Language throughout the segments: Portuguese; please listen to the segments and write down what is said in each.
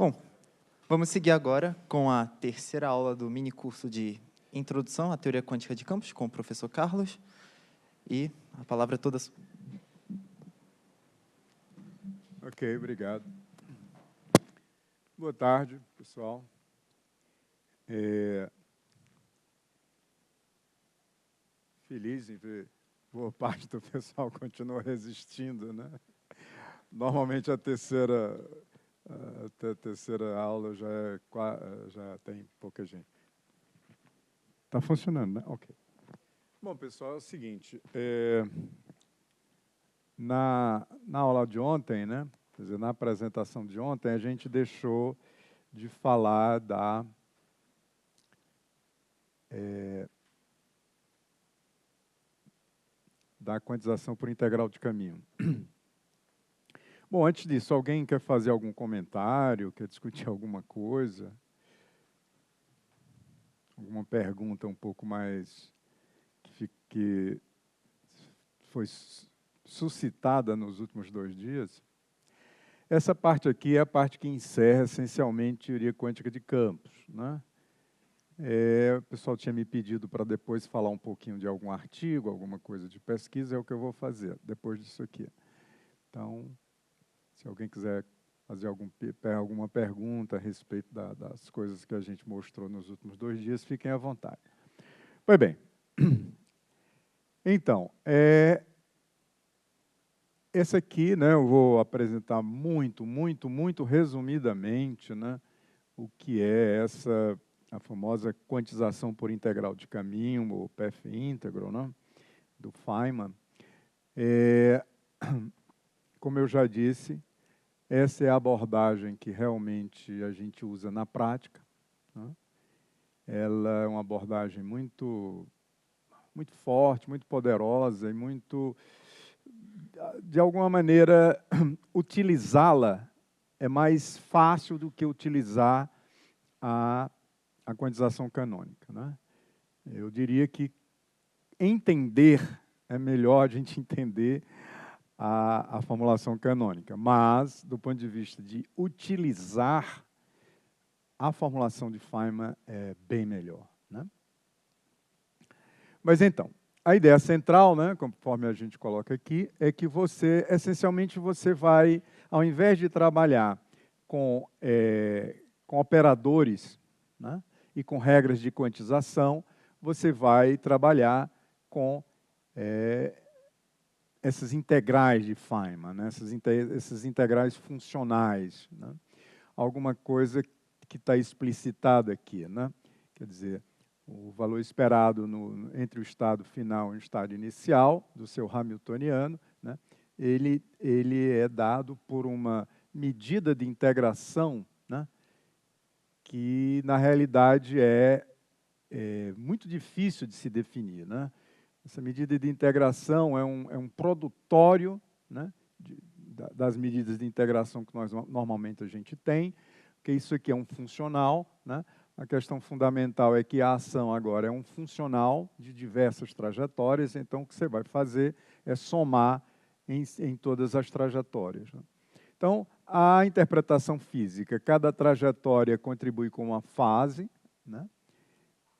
Bom, vamos seguir agora com a terceira aula do mini curso de Introdução à Teoria Quântica de Campos, com o professor Carlos. E a palavra é toda sua. Ok, obrigado. Boa tarde, pessoal. Feliz em ver boa parte do pessoal continua resistindo, né? Normalmente a terceira aula já tem pouca gente. Está funcionando, né? Ok. Bom, pessoal, é o seguinte. Na aula de ontem, né? Quer dizer, na apresentação de ontem, a gente deixou de falar da quantização por integral de caminho. Bom, antes disso, alguém quer fazer algum comentário, quer discutir alguma coisa? Alguma pergunta um pouco mais que foi suscitada nos últimos 2 dias? Essa parte aqui é a parte que encerra, essencialmente, teoria quântica de campos, né? O pessoal tinha me pedido para depois falar um pouquinho de algum artigo, alguma coisa de pesquisa, é o que eu vou fazer depois disso aqui. Então, se alguém quiser fazer alguma pergunta a respeito das coisas que a gente mostrou nos últimos 2 dias, fiquem à vontade. Pois bem, então, esse aqui, né, eu vou apresentar muito resumidamente, né, o que é a famosa quantização por integral de caminho, ou path integral, né, do Feynman. Como eu já disse, essa é a abordagem que realmente a gente usa na prática, né? Ela é uma abordagem muito forte, muito poderosa e muito, de alguma maneira, utilizá-la é mais fácil do que utilizar a quantização canônica, né? Eu diria que entender é melhor a gente entender a formulação canônica, mas, do ponto de vista de utilizar, a formulação de Feynman é bem melhor, né? Mas então, a ideia central, né, conforme a gente coloca aqui, é que essencialmente, você vai, ao invés de trabalhar com operadores, né, e com regras de quantização, você vai trabalhar com essas integrais de Feynman, né, essas integrais funcionais, né? Alguma coisa que está explicitada aqui, né? Quer dizer, o valor esperado entre o estado final e o estado inicial do seu Hamiltoniano, né, ele é dado por uma medida de integração, né, que, na realidade, é muito difícil de se definir, né? Essa medida de integração é um produtório, né, das medidas de integração que normalmente a gente tem, porque isso aqui é um funcional, né? A questão fundamental é que a ação agora é um funcional de diversas trajetórias, então o que você vai fazer é somar em todas as trajetórias, né? Então, a interpretação física, cada trajetória contribui com uma fase, né?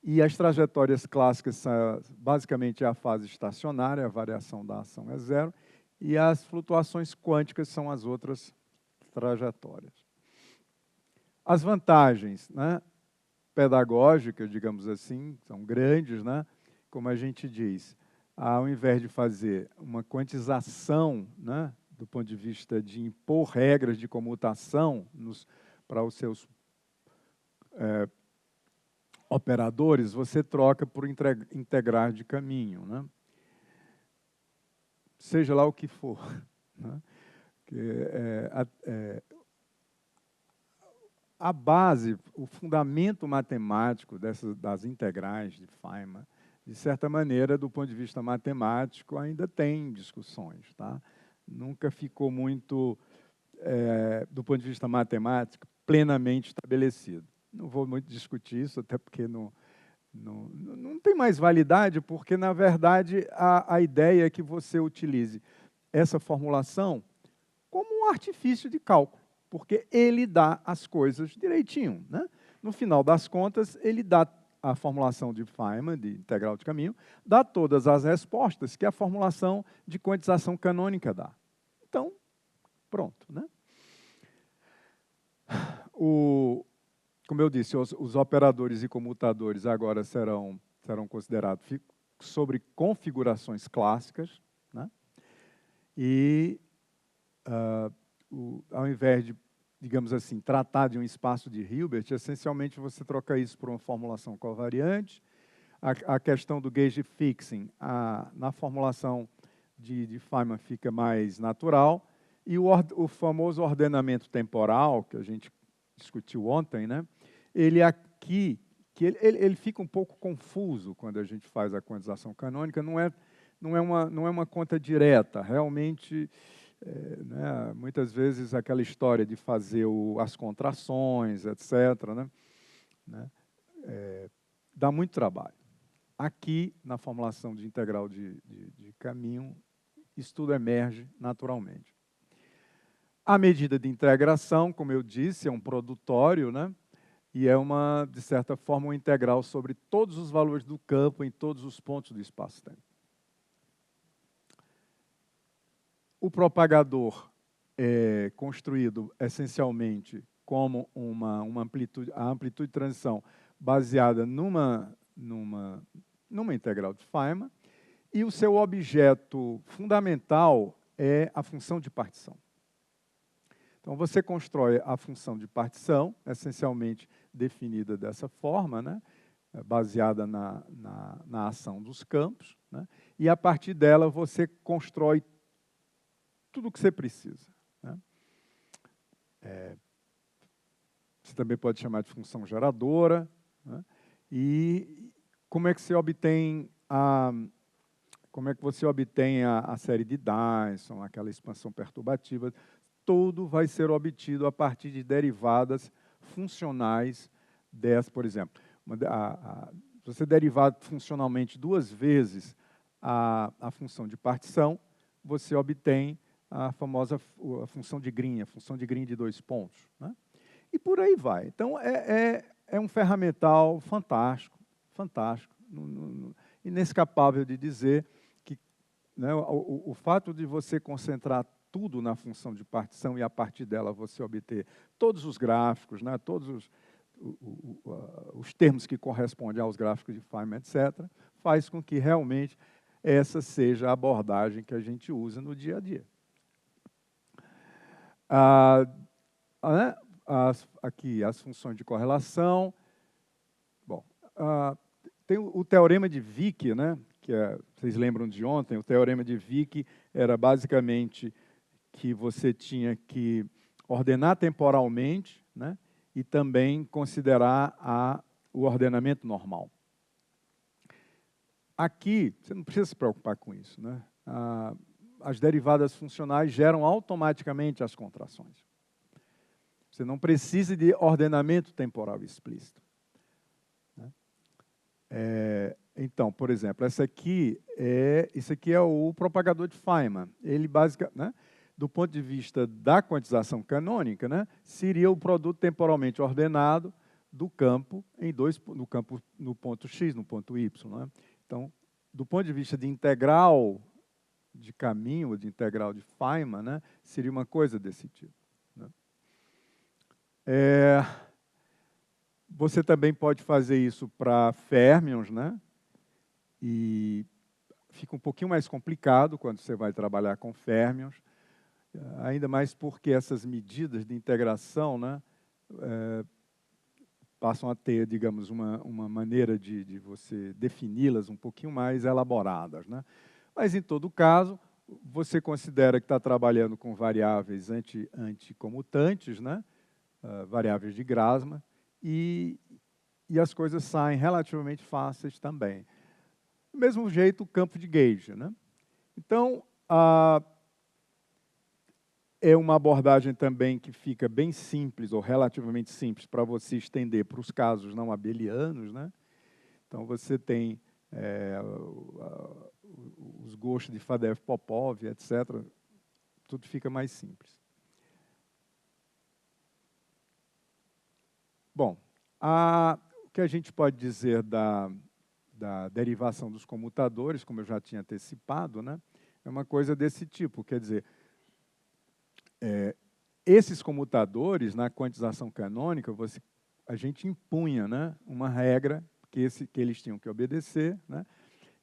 E as trajetórias clássicas são basicamente a fase estacionária, a variação da ação é zero, e as flutuações quânticas são as outras trajetórias. As vantagens, né, pedagógicas, digamos assim, são grandes, né? Como a gente diz, ao invés de fazer uma quantização, né, do ponto de vista de impor regras de comutação para os seus operadores, você troca por integrais de caminho, né? Seja lá o que for, né? A base, o fundamento matemático das integrais de Feynman, de certa maneira, do ponto de vista matemático, ainda tem discussões, tá? Nunca ficou muito, do ponto de vista matemático, plenamente estabelecido. Não vou muito discutir isso, até porque não tem mais validade, porque, na verdade, a ideia é que você utilize essa formulação como um artifício de cálculo, porque ele dá as coisas direitinho, né? No final das contas, ele dá a formulação de Feynman, de integral de caminho, dá todas as respostas que a formulação de quantização canônica dá. Então, pronto, né? Como eu disse, os operadores e comutadores agora serão considerados sobre configurações clássicas, né? E, ao invés de, digamos assim, tratar de um espaço de Hilbert, essencialmente você troca isso por uma formulação covariante. A questão do gauge fixing, na formulação de Feynman fica mais natural. E o famoso ordenamento temporal, que a gente discutiu ontem, né? Ele aqui, ele fica um pouco confuso quando a gente faz a quantização canônica, não é uma conta direta, realmente, né, muitas vezes aquela história de fazer as contrações, etc., né, dá muito trabalho. Aqui, na formulação de integral de caminho, isso tudo emerge naturalmente. A medida de integração, como eu disse, é um produtório, né? E é de certa forma, uma integral sobre todos os valores do campo em todos os pontos do espaço-tempo. O propagador é construído essencialmente como a amplitude de transição baseada numa integral de Feynman, e o seu objeto fundamental é a função de partição. Então, você constrói a função de partição, essencialmente definida dessa forma, né, baseada na ação dos campos, né, e a partir dela você constrói tudo o que você precisa, né. Você também pode chamar de função geradora, né, e como é que você obtém a série de Dyson, aquela expansão perturbativa? Tudo vai ser obtido a partir de derivadas funcionais dessas, por exemplo. Se você derivar funcionalmente duas vezes a função de partição, você obtém a famosa função de Green, a função de Green de 2 pontos, né? E por aí vai. Então, é um ferramental fantástico, fantástico, inescapável de dizer que, né, o fato de você concentrar tudo na função de partição e a partir dela você obter todos os gráficos, né, todos os termos que correspondem aos gráficos de Feynman, etc., faz com que realmente essa seja a abordagem que a gente usa no dia a dia. Aqui as funções de correlação. Bom, tem o teorema de Vick, né, que vocês lembram de ontem. O teorema de Vick era basicamente que você tinha que ordenar temporalmente, né, e também considerar o ordenamento normal. Aqui, você não precisa se preocupar com isso, né? As derivadas funcionais geram automaticamente as contrações. Você não precisa de ordenamento temporal explícito, né? Então, por exemplo, esse aqui é o propagador de Feynman. Ele basicamente, né, do ponto de vista da quantização canônica, né, seria o produto temporalmente ordenado do campo no ponto x, no ponto y, né? Então, do ponto de vista de integral de caminho, de integral de Feynman, né, seria uma coisa desse tipo, né? Você também pode fazer isso para férmions, né? E fica um pouquinho mais complicado quando você vai trabalhar com férmions, ainda mais porque essas medidas de integração, né, passam a ter, digamos, uma maneira de você defini-las um pouquinho mais elaboradas, né? Mas, em todo caso, você considera que está trabalhando com variáveis anticomutantes, né? Variáveis de Grassmann, e as coisas saem relativamente fáceis também. Do mesmo jeito, o campo de gauge, né? Então, é uma abordagem também que fica bem simples, ou relativamente simples, para você estender para os casos não abelianos, né? Então, você tem os gostos de Fadeev-Popov, etc. Tudo fica mais simples. Bom, o que a gente pode dizer da derivação dos comutadores, como eu já tinha antecipado, né, é uma coisa desse tipo, quer dizer, esses comutadores, na quantização canônica, a gente impunha, né, uma regra que eles tinham que obedecer, né,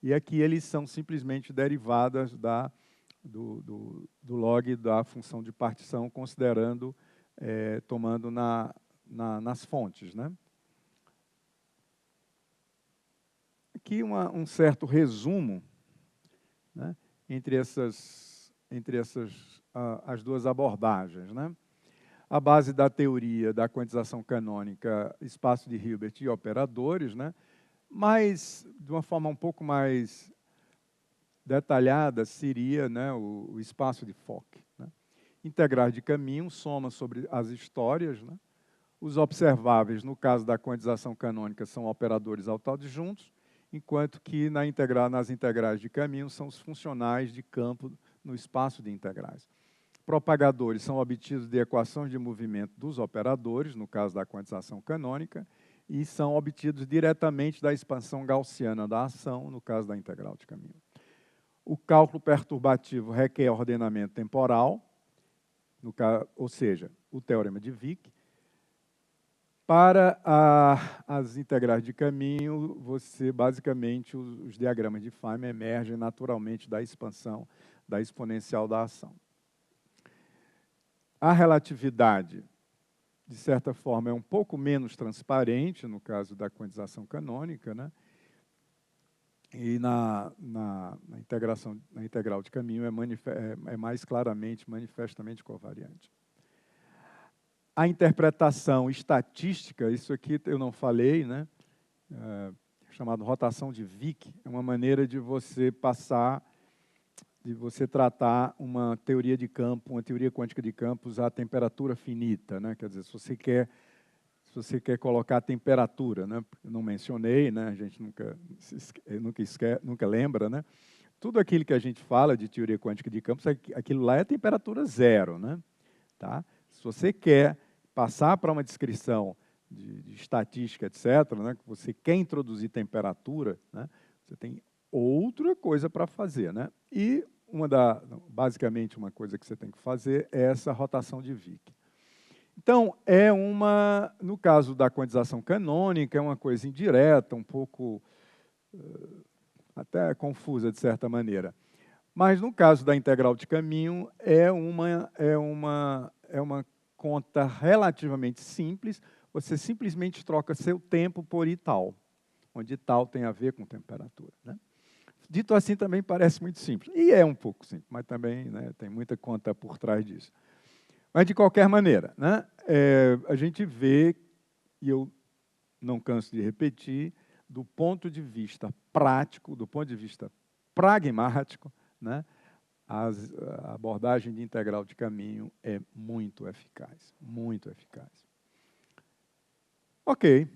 e aqui eles são simplesmente derivadas do log da função de partição, considerando, tomando nas fontes, né. Aqui um certo resumo, né, entre as duas abordagens, né. A base da teoria da quantização canônica, espaço de Hilbert e operadores, né, mas de uma forma um pouco mais detalhada seria, né, o espaço de Fock, né. Integrais de caminho, soma sobre as histórias, né. Os observáveis, no caso da quantização canônica, são operadores autoadjuntos, enquanto que nas integrais de caminho são os funcionais de campo no espaço de integrais. Propagadores são obtidos de equações de movimento dos operadores, no caso da quantização canônica, e são obtidos diretamente da expansão gaussiana da ação, no caso da integral de caminho. O cálculo perturbativo requer ordenamento temporal, ou seja, o teorema de Wick. Para as integrais de caminho, basicamente, os diagramas de Feynman emergem naturalmente da expansão da exponencial da ação. A relatividade, de certa forma, é um pouco menos transparente, no caso da quantização canônica, né? E na integral de caminho é mais claramente, manifestamente covariante. A interpretação estatística, isso aqui eu não falei, né? Chamado rotação de Wick, é uma maneira de você tratar uma teoria de campo, uma teoria quântica de campos à temperatura finita, né? Quer dizer, se você quer colocar a temperatura, né? Eu não mencionei, né? A gente nunca lembra, né? Tudo aquilo que a gente fala de teoria quântica de campos, aquilo lá é temperatura zero, né? Tá? Se você quer passar para uma descrição de estatística, etc., né? Que você quer introduzir temperatura, né? Você tem outra coisa para fazer, né? E basicamente uma coisa que você tem que fazer é essa rotação de Wick. Então, no caso da quantização canônica, é uma coisa indireta, um pouco até confusa, de certa maneira. Mas, no caso da integral de caminho, é uma conta relativamente simples. Você simplesmente troca seu tempo por Ital, onde Ital tem a ver com temperatura, né? Dito assim, também parece muito simples. E é um pouco simples, mas também, né, tem muita conta por trás disso. Mas, de qualquer maneira, né, a gente vê, e eu não canso de repetir, do ponto de vista prático, do ponto de vista pragmático, né, a abordagem de integral de caminho é muito eficaz, muito eficaz. Ok,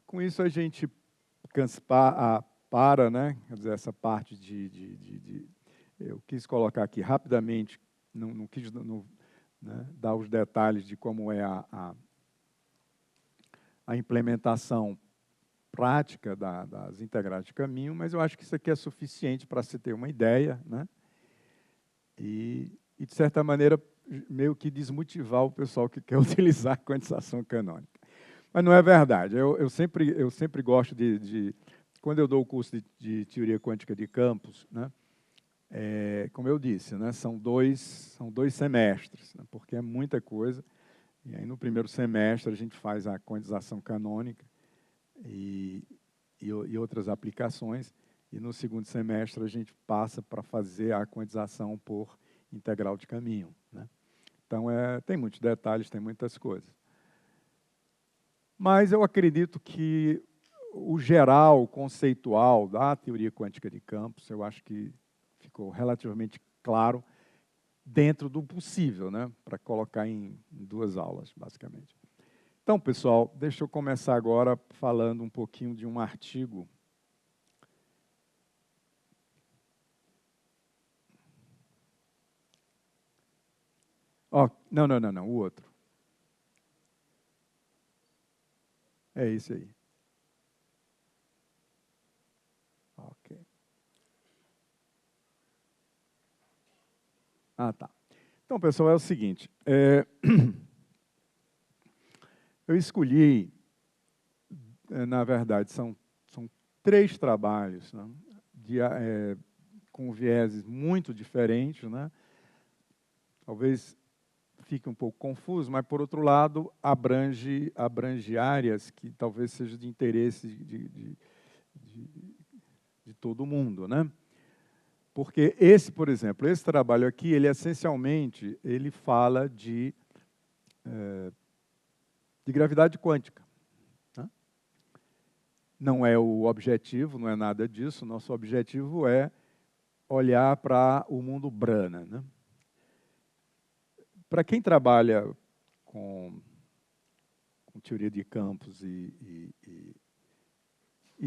com isso a gente para, né? Quer dizer, essa parte eu quis colocar aqui rapidamente, não quis né, dar os detalhes de como é a implementação prática das integrais de caminho, mas eu acho que isso aqui é suficiente para se ter uma ideia, né? E, de certa maneira, meio que desmotivar o pessoal que quer utilizar a quantização canônica. Mas não é verdade. Eu sempre gosto quando eu dou o curso de teoria quântica de campos, né, como eu disse, né, são dois semestres, né, porque é muita coisa. E aí, no primeiro semestre, a gente faz a quantização canônica e outras aplicações. E no segundo semestre, a gente passa para fazer a quantização por integral de caminho, né? Então, tem muitos detalhes, tem muitas coisas. Mas eu acredito que o geral, o conceitual da teoria quântica de campos, eu acho que ficou relativamente claro dentro do possível, né, para colocar em 2 aulas, basicamente. Então, pessoal, deixa eu começar agora falando um pouquinho de um artigo. Não, o outro. É esse aí. Ok. Ah, tá. Então, pessoal, é o seguinte. Eu escolhi, na verdade, são 3 trabalhos, né, com vieses muito diferentes, né? Talvez fique um pouco confuso, mas, por outro lado, abrange áreas que talvez sejam de interesse de todo mundo, né? Porque esse, por exemplo, esse trabalho aqui, ele essencialmente, ele fala de gravidade quântica. Né? Não é o objetivo, não é nada disso. Nosso objetivo é olhar para o mundo Brana. Né? Para quem trabalha com teoria de campos e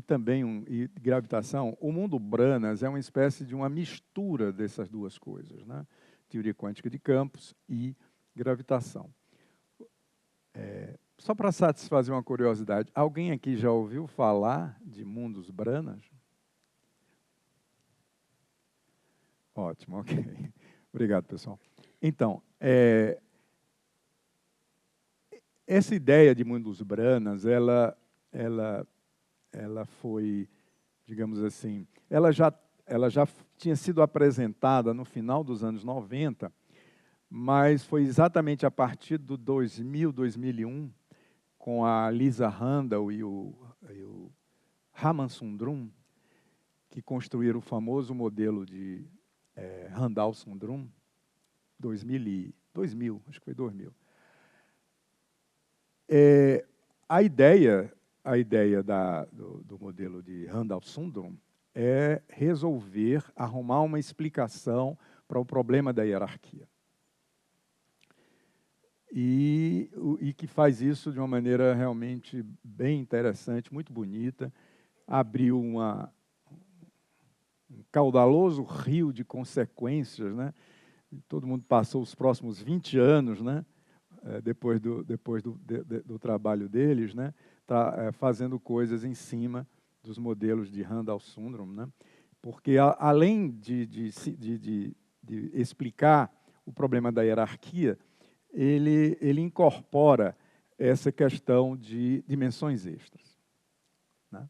também e gravitação, o mundo Branas é uma espécie de uma mistura dessas duas coisas, né? Teoria quântica de campos e gravitação. Só para satisfazer uma curiosidade, alguém aqui já ouviu falar de mundos Branas? Ótimo, ok. Obrigado, pessoal. Então, essa ideia de mundos Branas, ela foi, digamos assim, ela já tinha sido apresentada no final dos anos 90, mas foi exatamente a partir do 2000, 2001, com a Lisa Randall e o Raman Sundrum, que construíram o famoso modelo de Randall-Sundrum, 2000, acho que foi 2000. A ideia do modelo de Randall-Sundrum é resolver, arrumar uma explicação para o problema da hierarquia. E que faz isso de uma maneira realmente bem interessante, muito bonita. Abriu um caudaloso rio de consequências, né? Todo mundo passou os próximos 20 anos, né? Depois do trabalho deles, né? Fazendo coisas em cima dos modelos de Randall-Sundrum, né? Porque, além de explicar o problema da hierarquia, ele incorpora essa questão de dimensões extras. Né?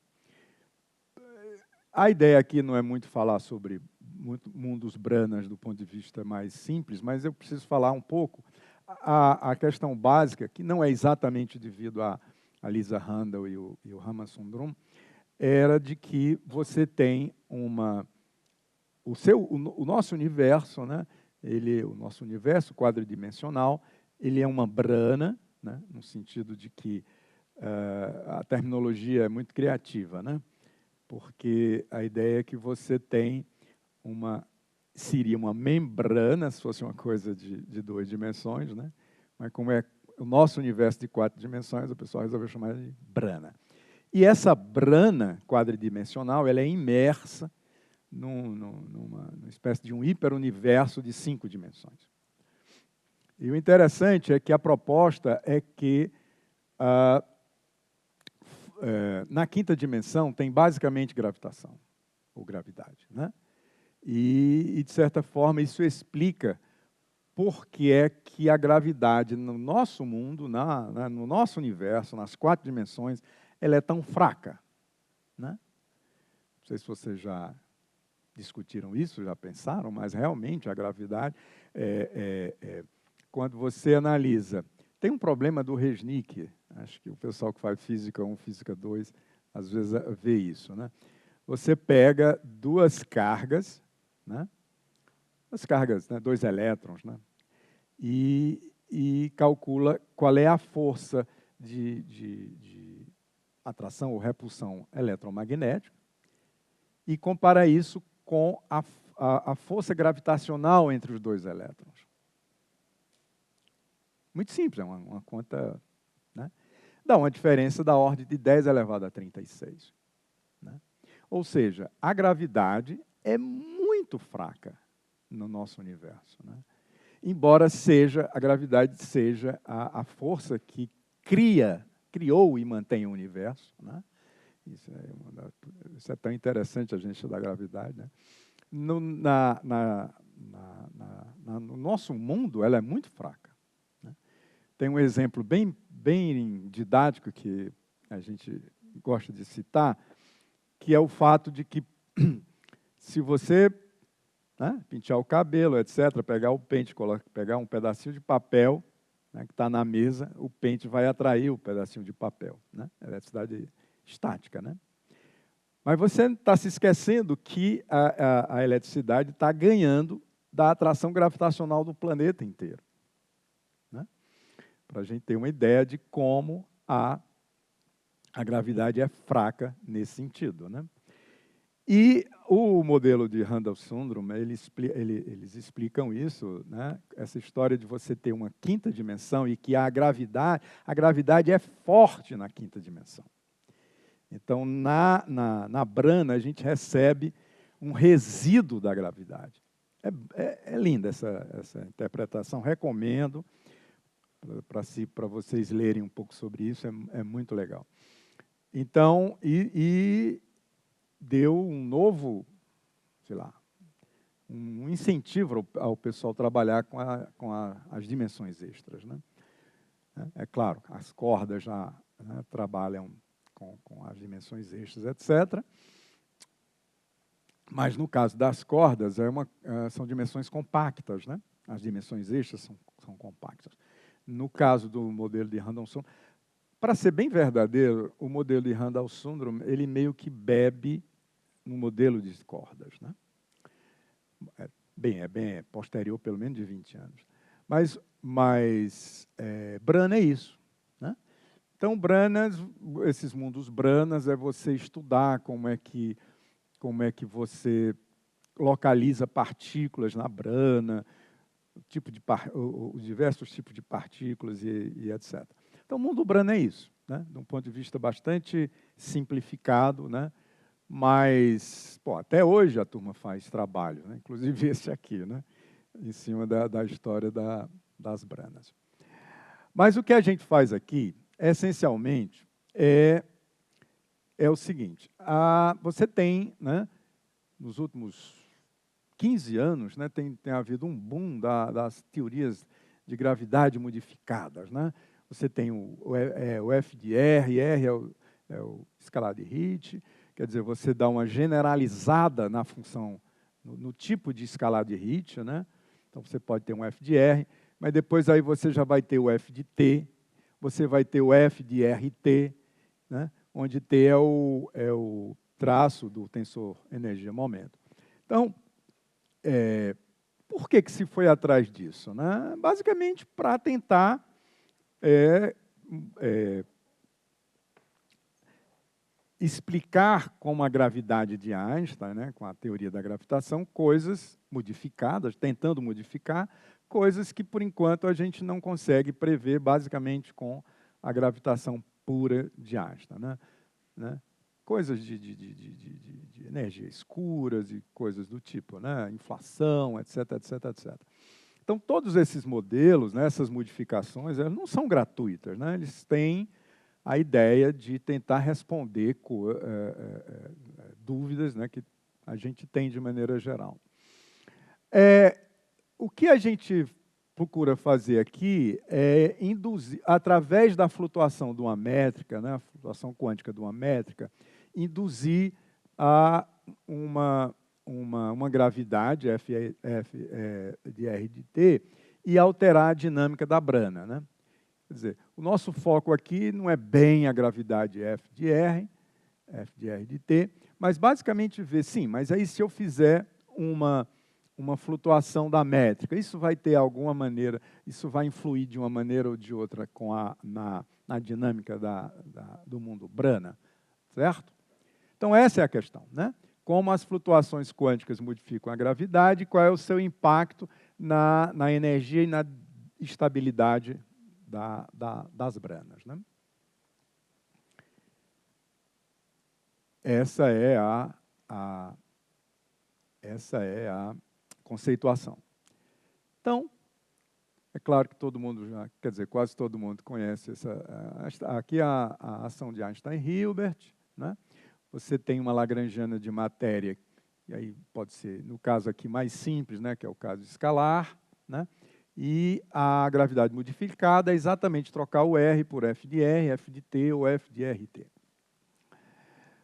A ideia aqui não é muito falar sobre mundos Branas do ponto de vista mais simples, mas eu preciso falar um pouco a questão básica, que não é exatamente devido a Lisa Randall e o Raman Sundrum, era de que você tem o nosso universo, né? O nosso universo quadridimensional, ele é uma brana, né? No sentido de que a terminologia é muito criativa, né? Porque a ideia é que você tem seria uma membrana, se fosse uma coisa de 2 dimensões, né? Mas como é o nosso universo de 4 dimensões, o pessoal resolveu chamar de brana. E essa brana quadridimensional, ela é imersa numa espécie de um hiperuniverso de 5 dimensões. E o interessante é que a proposta é que na 5ª dimensão tem basicamente gravitação, ou gravidade, né? E, de certa forma, isso explica por que é que a gravidade no nosso mundo, no nosso universo, nas 4 dimensões, ela é tão fraca. Né? Não sei se vocês já discutiram isso, já pensaram, mas realmente a gravidade, quando você analisa, tem um problema do Reznick, acho que o pessoal que faz Física 1, Física 2, às vezes vê isso. Né? Você pega 2 cargas, né? As cargas, né? 2 elétrons, né? E calcula qual é a força de atração ou repulsão eletromagnética e compara isso com a força gravitacional entre os 2 elétrons. Muito simples, é uma conta, né? Dá uma diferença da ordem de 10 elevado a 36. Né? Ou seja, a gravidade é muito fraca no nosso universo. Né? Embora a gravidade seja a força que cria criou e mantém o universo, né? Isso é tão interessante, a gente estudar a gravidade, né? No nosso mundo, ela é muito fraca, né? Tem um exemplo bem didático que a gente gosta de citar, que é o fato de que se você, né, pentear o cabelo, etc., pegar o pente, pegar um pedacinho de papel, né, que está na mesa, o pente vai atrair o pedacinho de papel, né? Eletricidade estática, né? Mas você está se esquecendo que a eletricidade está ganhando da atração gravitacional do planeta inteiro, né? Para a gente ter uma ideia de como a gravidade é fraca nesse sentido, né? E o modelo de Randall-Sundrum, eles explicam isso, né? Essa história de você ter uma quinta dimensão e que a gravidade é forte na quinta dimensão. Então, na Brana, a gente recebe um resíduo da gravidade. É linda essa interpretação, recomendo para vocês lerem um pouco sobre isso, é muito legal. Então, deu um novo, sei lá, um incentivo ao pessoal trabalhar com as dimensões extras, né? É claro, as cordas já, né, trabalham com as dimensões extras, etc. Mas, no caso das cordas, são dimensões compactas, né? As dimensões extras são compactas. No caso do modelo de Randall-Sundrum, para ser bem verdadeiro, o modelo de Randall-Sundrum, ele meio que bebe no modelo de cordas, né? É posterior, pelo menos de 20 anos. Mas Brana é isso, né? Então, esses mundos Branas é você estudar como é que você localiza partículas na Brana, os diversos tipos de partículas e etc. Então, o mundo Brana é isso, né? De um ponto de vista bastante simplificado, né? Mas, até hoje a turma faz trabalho, né? Inclusive esse aqui, né? Em cima da história das Branas. Mas o que a gente faz aqui, essencialmente, é o seguinte: você tem, né, nos últimos 15 anos, né, tem havido um boom das teorias de gravidade modificadas, né? Você tem o FDR, R é o escalar de Hit, quer dizer, você dá uma generalizada na função, no tipo de escalar de Hit, né? Então, você pode ter um FDR, mas depois aí você já vai ter o F de T, você vai ter o F de RT, né? Onde T é o traço do tensor energia-momento. Então, por que se foi atrás disso, né? Basicamente, para tentar explicar como a gravidade de Einstein, né, com a teoria da gravitação, coisas modificadas, tentando modificar, coisas que, por enquanto, a gente não consegue prever, basicamente, com a gravitação pura de Einstein, né? Coisas de energia escuras e coisas do tipo, né? Inflação, etc, etc, etc. Então, todos esses modelos, né, essas modificações, elas não são gratuitas, né? Eles têm a ideia de tentar responder dúvidas, né, que a gente tem de maneira geral. O que a gente procura fazer aqui é induzir, através da flutuação de uma métrica, né, a flutuação quântica de uma métrica, induzir a uma gravidade, F de R de T, e alterar a dinâmica da Brana, né? Quer dizer, o nosso foco aqui não é bem a gravidade F de R de T, mas basicamente ver, sim, mas aí se eu fizer uma flutuação da métrica, isso vai ter alguma maneira, isso vai influir de uma maneira ou de outra na dinâmica do mundo Brana, certo? Então, essa é a questão, né? Como as flutuações quânticas modificam a gravidade, qual é o seu impacto na energia e na estabilidade das Branas, né? Essa é a conceituação. Então, É claro que todo mundo já, quer dizer, quase todo mundo conhece aqui a ação de Einstein-Hilbert, né? Você tem uma lagrangiana de matéria, e aí pode ser, no caso aqui, mais simples, né, que é o caso escalar, né? E a gravidade modificada é exatamente trocar o R por F de R, F de T ou F de RT.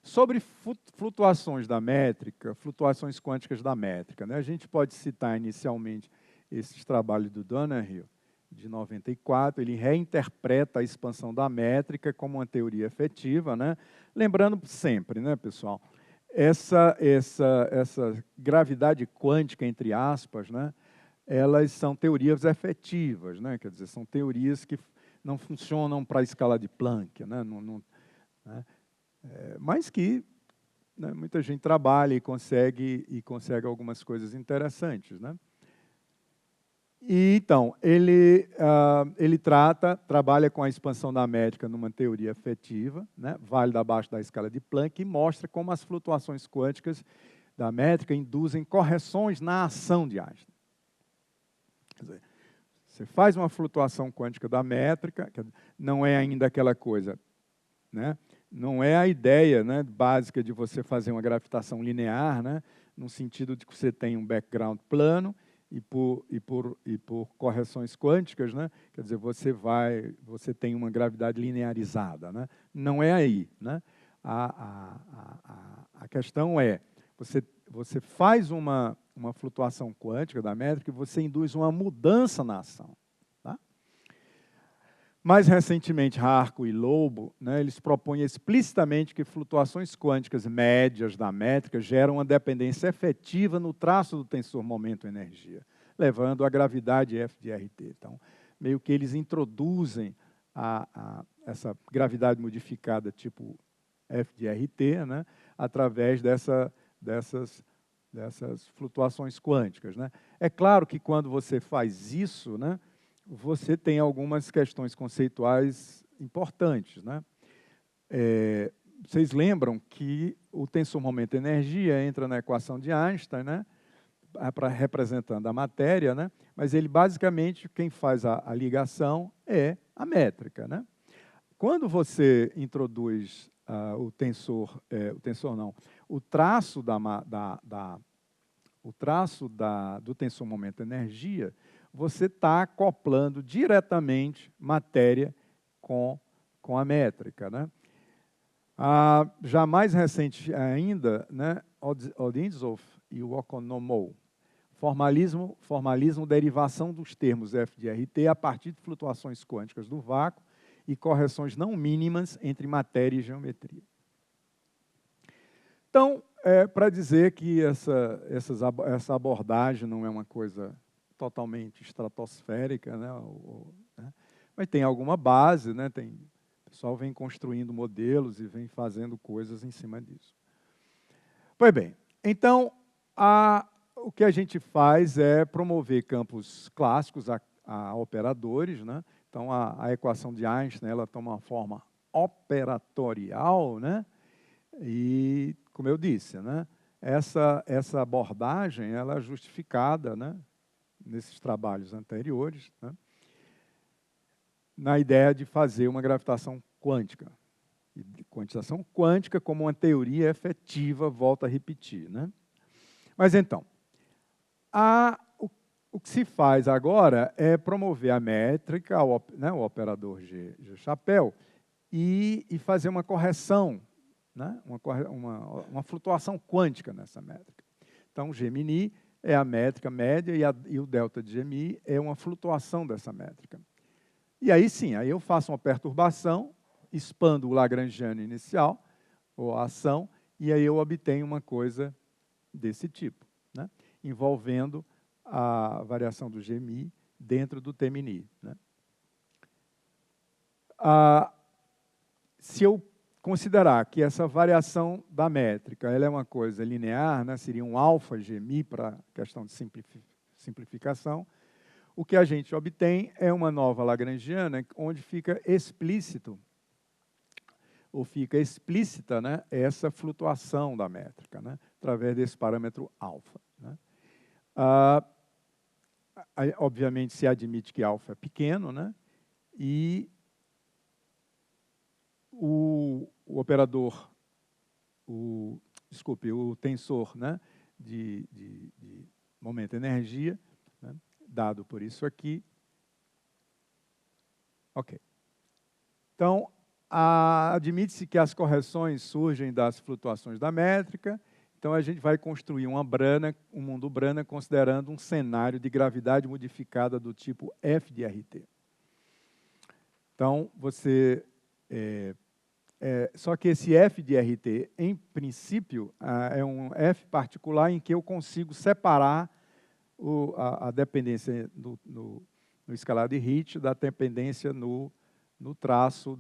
Sobre flutuações da métrica, flutuações quânticas da métrica, né? A gente pode citar inicialmente esses trabalhos do Donoghue, de 94, ele reinterpreta a expansão da métrica como uma teoria efetiva, né? Lembrando sempre, né, pessoal, essa gravidade quântica, entre aspas, né, elas são teorias efetivas, né? Quer dizer, são teorias que não funcionam para a escala de Planck, né? Né? Mas que, né, muita gente trabalha e consegue algumas coisas interessantes, né? E, então, ele trabalha com a expansão da métrica numa teoria efetiva, né, válida abaixo da escala de Planck, e mostra como as flutuações quânticas da métrica induzem correções na ação de Einstein. Quer dizer, você faz uma flutuação quântica da métrica, não é ainda aquela coisa, né? Não é a ideia, né, básica de você fazer uma gravitação linear, né, no sentido de que você tem um background plano e por correções quânticas, né, quer dizer, você tem uma gravidade linearizada, né? Não é aí, né? A questão é, você faz uma flutuação quântica da métrica e você induz uma mudança na ação. Mais recentemente, Harco e Lobo, né, eles propõem explicitamente que flutuações quânticas médias da métrica geram uma dependência efetiva no traço do tensor momento-energia, levando à gravidade F de RT. Então, meio que eles introduzem essa gravidade modificada tipo F de RT, né, através dessas flutuações quânticas, né. É claro que quando você faz isso, né, você tem algumas questões conceituais importantes, né? Vocês lembram que o tensor momento-energia entra na equação de Einstein, né? Representando a matéria, né? Mas ele basicamente, quem faz a ligação é a métrica, né? Quando você introduz o traço do tensor momento-energia, você está acoplando diretamente matéria com a métrica, né? Já mais recente ainda, né, Odintsov e o Okonomou, formalismo, derivação dos termos F de RT a partir de flutuações quânticas do vácuo e correções não mínimas entre matéria e geometria. Então, para dizer que essa abordagem não é uma coisa totalmente estratosférica, né? Mas tem alguma base, né? O pessoal vem construindo modelos e vem fazendo coisas em cima disso. Pois bem, então, o que a gente faz é promover campos clássicos a operadores, né? Então, a equação de Einstein, ela toma uma forma operatorial, né? E, como eu disse, né, essa abordagem ela é justificada, né, nesses trabalhos anteriores, né, na ideia de fazer uma gravitação quântica. E quantização quântica como uma teoria efetiva, volta a repetir, né? Mas, então, o que se faz agora é promover a métrica, né, o operador G-chapéu, e fazer uma correção, né? Uma flutuação quântica nessa métrica. Então, Gemini é a métrica média e o delta de Gemini é uma flutuação dessa métrica. E aí sim, aí eu faço uma perturbação, expando o Lagrangiano inicial, ou a ação, e aí eu obtenho uma coisa desse tipo, né? Envolvendo a variação do Gemini dentro do Temini, né? Se eu considerar que essa variação da métrica ela é uma coisa linear, né, seria um alfa Gmi para questão de simplificação, o que a gente obtém é uma nova Lagrangiana onde fica explícito, ou fica explícita, né, essa flutuação da métrica, né, através desse parâmetro alfa, né. aí, obviamente, se admite que alfa é pequeno, né? E o operador, desculpe, o tensor, né, de momento-energia, né, dado por isso aqui. Ok. Então, admite-se que as correções surgem das flutuações da métrica. Então, a gente vai construir um mundo Brana, considerando um cenário de gravidade modificada do tipo F de RT. Então, você... só que esse F de RT, em princípio, é um F particular em que eu consigo separar a dependência no escalar de Hit da dependência no traço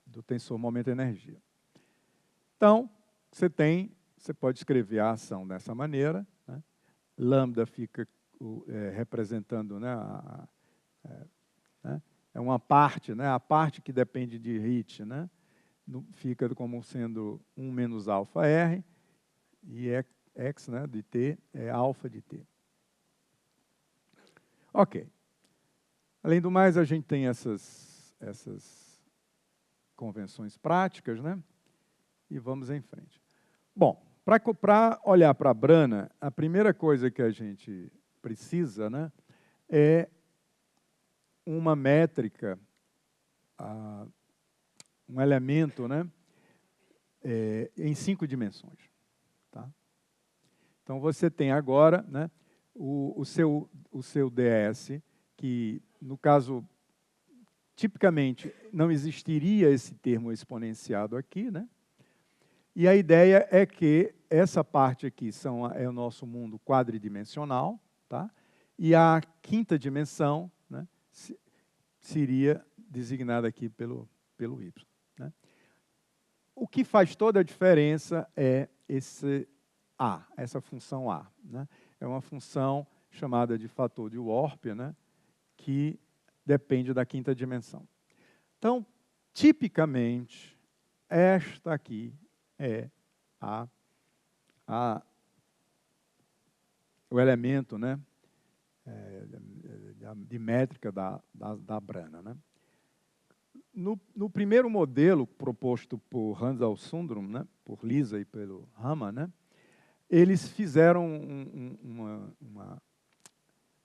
do tensor momento-energia. Então, você pode escrever a ação dessa maneira, né? Lambda fica representando, né, é uma parte, né, a parte que depende de Hit, né, fica como sendo 1 menos alfa R, e x, né, de t é alfa de t. Ok. Além do mais, a gente tem essas convenções práticas, né? E vamos em frente. Bom, para olhar para a Brana, a primeira coisa que a gente precisa, né, é uma métrica, um elemento, né, em 5 dimensões. Tá? Então, você tem agora, né, o seu DS, que, no caso, tipicamente, não existiria esse termo exponenciado aqui, né? E a ideia é que essa parte aqui é o nosso mundo quadridimensional, tá? E a quinta dimensão, né, seria designada aqui pelo Y. Né? O que faz toda a diferença é esse A, essa função A. Né? É uma função chamada de fator de Warp, né, que depende da quinta dimensão. Então, tipicamente, esta aqui é o elemento, né, de métrica da Brana. Né? No primeiro modelo proposto por Hans Sundrum, né, por Lisa e pelo Hamann, né, eles fizeram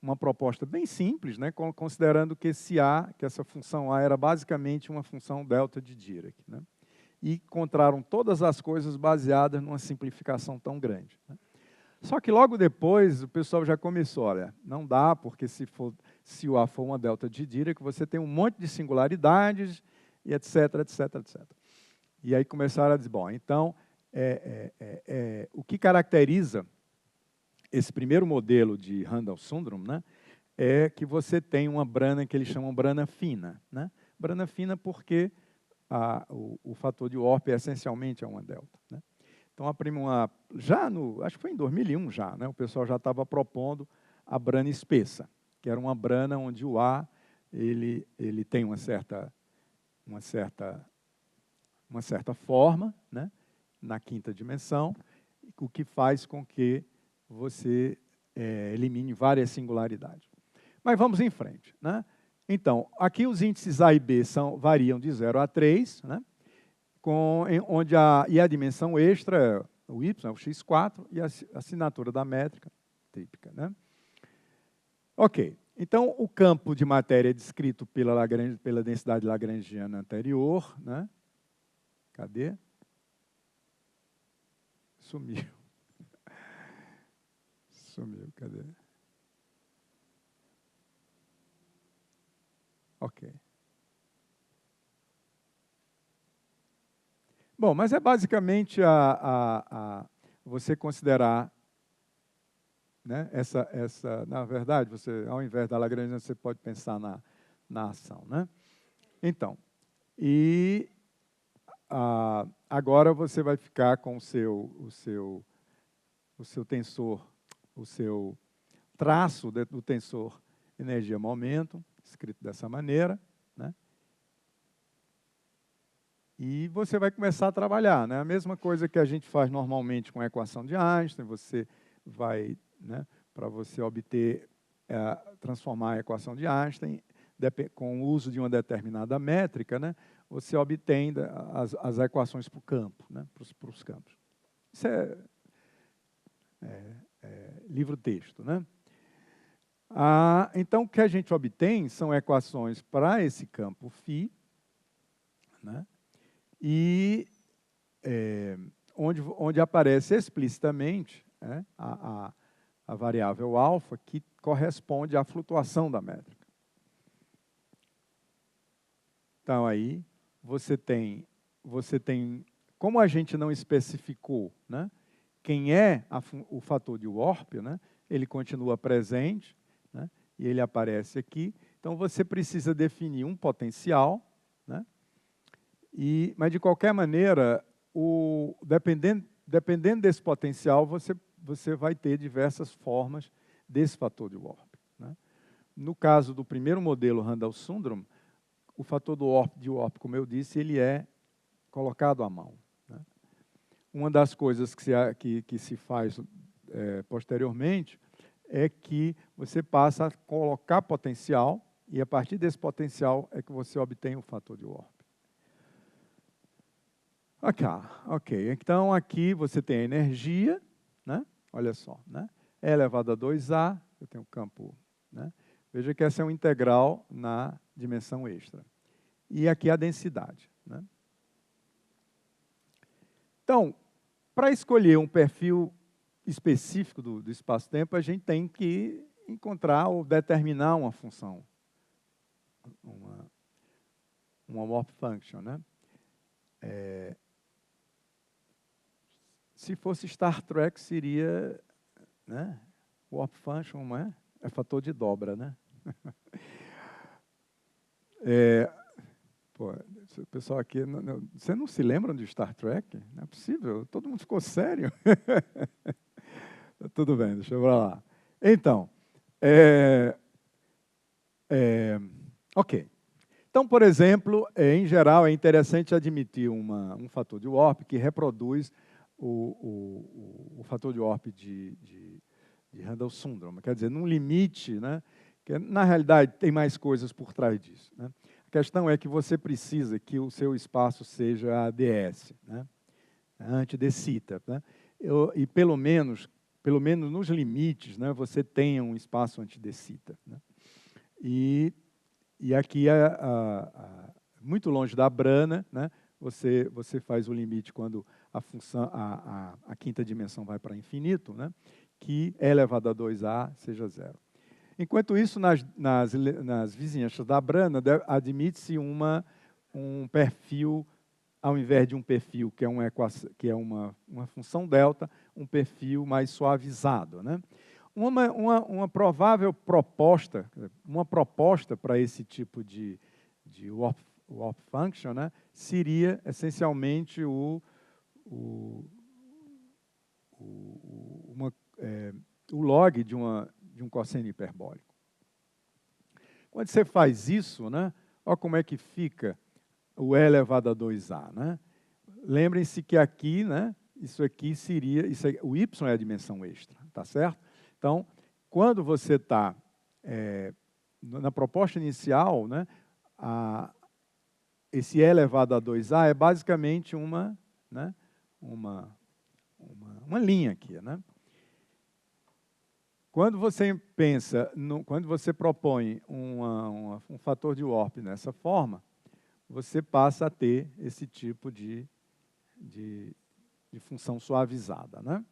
uma proposta bem simples, né, considerando que essa função A era basicamente uma função delta de Dirac. Né, e encontraram todas as coisas baseadas numa simplificação tão grande. Né. Só que logo depois o pessoal já começou, olha, não dá, porque se o A for uma delta de Dirac, você tem um monte de singularidades, e etc, etc, etc. E aí começaram a dizer, bom, então, o que caracteriza esse primeiro modelo de Randall-Sundrum, né, é que você tem uma Brana que eles chamam Brana fina. Né? Brana fina porque o fator de Warp essencialmente é uma delta. Né? Então, acho que foi em 2001 já, né, o pessoal já estava propondo a Brana espessa, que era uma Brana onde o A ele tem uma certa forma, né, na quinta dimensão, o que faz com que você elimine várias singularidades. Mas vamos em frente. Né? Então, aqui os índices A e B variam de 0 a 3, né? Onde a dimensão extra é o Y, o x4, e a assinatura da métrica típica. Né? Ok. Então, o campo de matéria é descrito pela densidade lagrangiana anterior. Né? Cadê? Sumiu. Sumiu, cadê? Ok. Bom, mas é basicamente você considerar, né, na verdade, ao invés da Lagrangiana, você pode pensar na ação. Né? Então, agora você vai ficar com o seu tensor, o seu traço do tensor energia-momento, escrito dessa maneira, né? E você vai começar a trabalhar. Né? A mesma coisa que a gente faz normalmente com a equação de Einstein, você vai, né, para você obter, transformar a equação de Einstein, com o uso de uma determinada métrica, né, você obtém as equações para o campo, né, para os campos. Isso é livro-texto, né? Então, o que a gente obtém são equações para esse campo φ, né? E onde aparece explicitamente, né, a variável alfa, que corresponde à flutuação da métrica. Então, aí, você tem, como a gente não especificou, né, quem é o fator de Warp, né, ele continua presente, né, e ele aparece aqui. Então, você precisa definir um potencial, né, mas, de qualquer maneira, dependendo desse potencial, você vai ter diversas formas desse fator de Warp, né. No caso do primeiro modelo Randall-Sundrum, o fator de Warp, como eu disse, ele é colocado à mão, né. Uma das coisas que se faz posteriormente é que você passa a colocar potencial, e a partir desse potencial é que você obtém o fator de Warp. Ok. Então, aqui você tem a energia, né? Olha só, né? E elevado a 2A, eu tenho o campo, né? Veja que essa é uma integral na dimensão extra. E aqui a densidade, né? Então, para escolher um perfil específico do espaço-tempo, a gente tem que encontrar ou determinar uma função, uma warp function, né? Se fosse Star Trek, seria, né, warp function, não é? É fator de dobra, né? O pessoal aqui, você não se lembra de Star Trek? Não é possível, todo mundo ficou sério. Tudo bem, deixa eu ir lá. Então, ok. Então, por exemplo, em geral, é interessante admitir um fator de Warp que reproduz o fator de Warp de Randall-Sundrum. Quer dizer, num limite, né, que na realidade tem mais coisas por trás disso, né? A questão é que você precisa que o seu espaço seja ADS, né, antidecita, né? E pelo menos nos limites, né, você tenha um espaço antidecita, né? E aqui, muito longe da Brana, né, você faz o limite quando a função, a quinta dimensão vai para infinito, né, que E elevado a 2A seja zero. Enquanto isso, nas vizinhanças da Brana, admite-se um perfil, ao invés de um perfil que é uma função delta, um perfil mais suavizado, né? Uma provável proposta, para esse tipo de warp function, né, seria essencialmente o log de um cosseno hiperbólico. Quando você faz isso, né, olha como é que fica o E elevado a 2A. Né? Lembrem-se que aqui, né, isso aqui seria, o Y é a dimensão extra, tá certo? Então, quando você está na proposta inicial, né, esse E elevado a 2A é basicamente uma linha aqui, né? Quando você pensa, quando você propõe um fator de Warp nessa forma, você passa a ter esse tipo de função suavizada, né?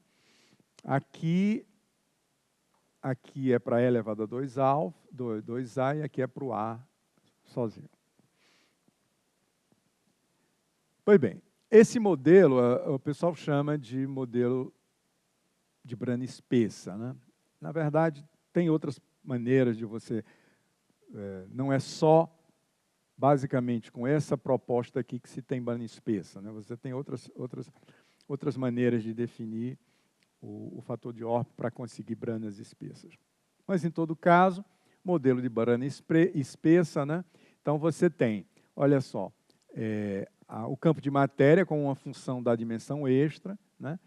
Aqui é para E elevado a 2A, e aqui é para o A sozinho. Pois bem, esse modelo, o pessoal chama de modelo de Brana espessa, né? Na verdade, tem outras maneiras de você... não é só, basicamente, com essa proposta aqui que se tem Brana espessa, né? Você tem outras maneiras de definir o fator de Warp para conseguir branas espessas. Mas, em todo caso, modelo de Brana espessa, né? Então, você tem, olha só, o campo de matéria com uma função da dimensão extra, né?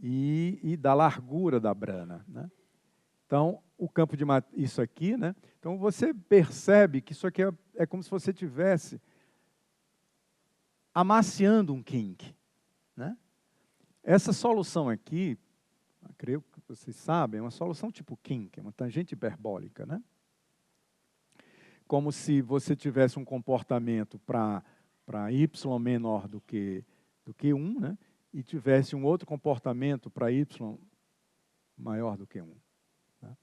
E da largura da brana, né? Então, o campo de isso aqui, né? Então, você percebe que isso aqui é como se você tivesse amaciando um kink, né? Essa solução aqui, creio que vocês sabem, é uma solução tipo kink, é uma tangente hiperbólica, né? Como se você tivesse um comportamento para y menor do que 1, né? E tivesse um outro comportamento para y maior do que 1. Né?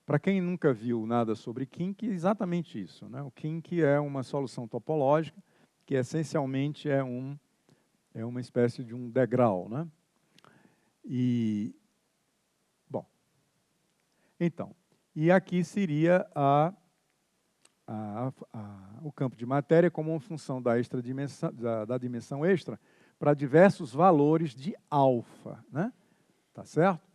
Para quem nunca viu nada sobre kink, é exatamente isso. Né? O kink é uma solução topológica que essencialmente é uma espécie de um degrau. Né? E, bom, então, e aqui seria o campo de matéria como uma função da dimensão extra para diversos valores de alfa. Né? Tá certo?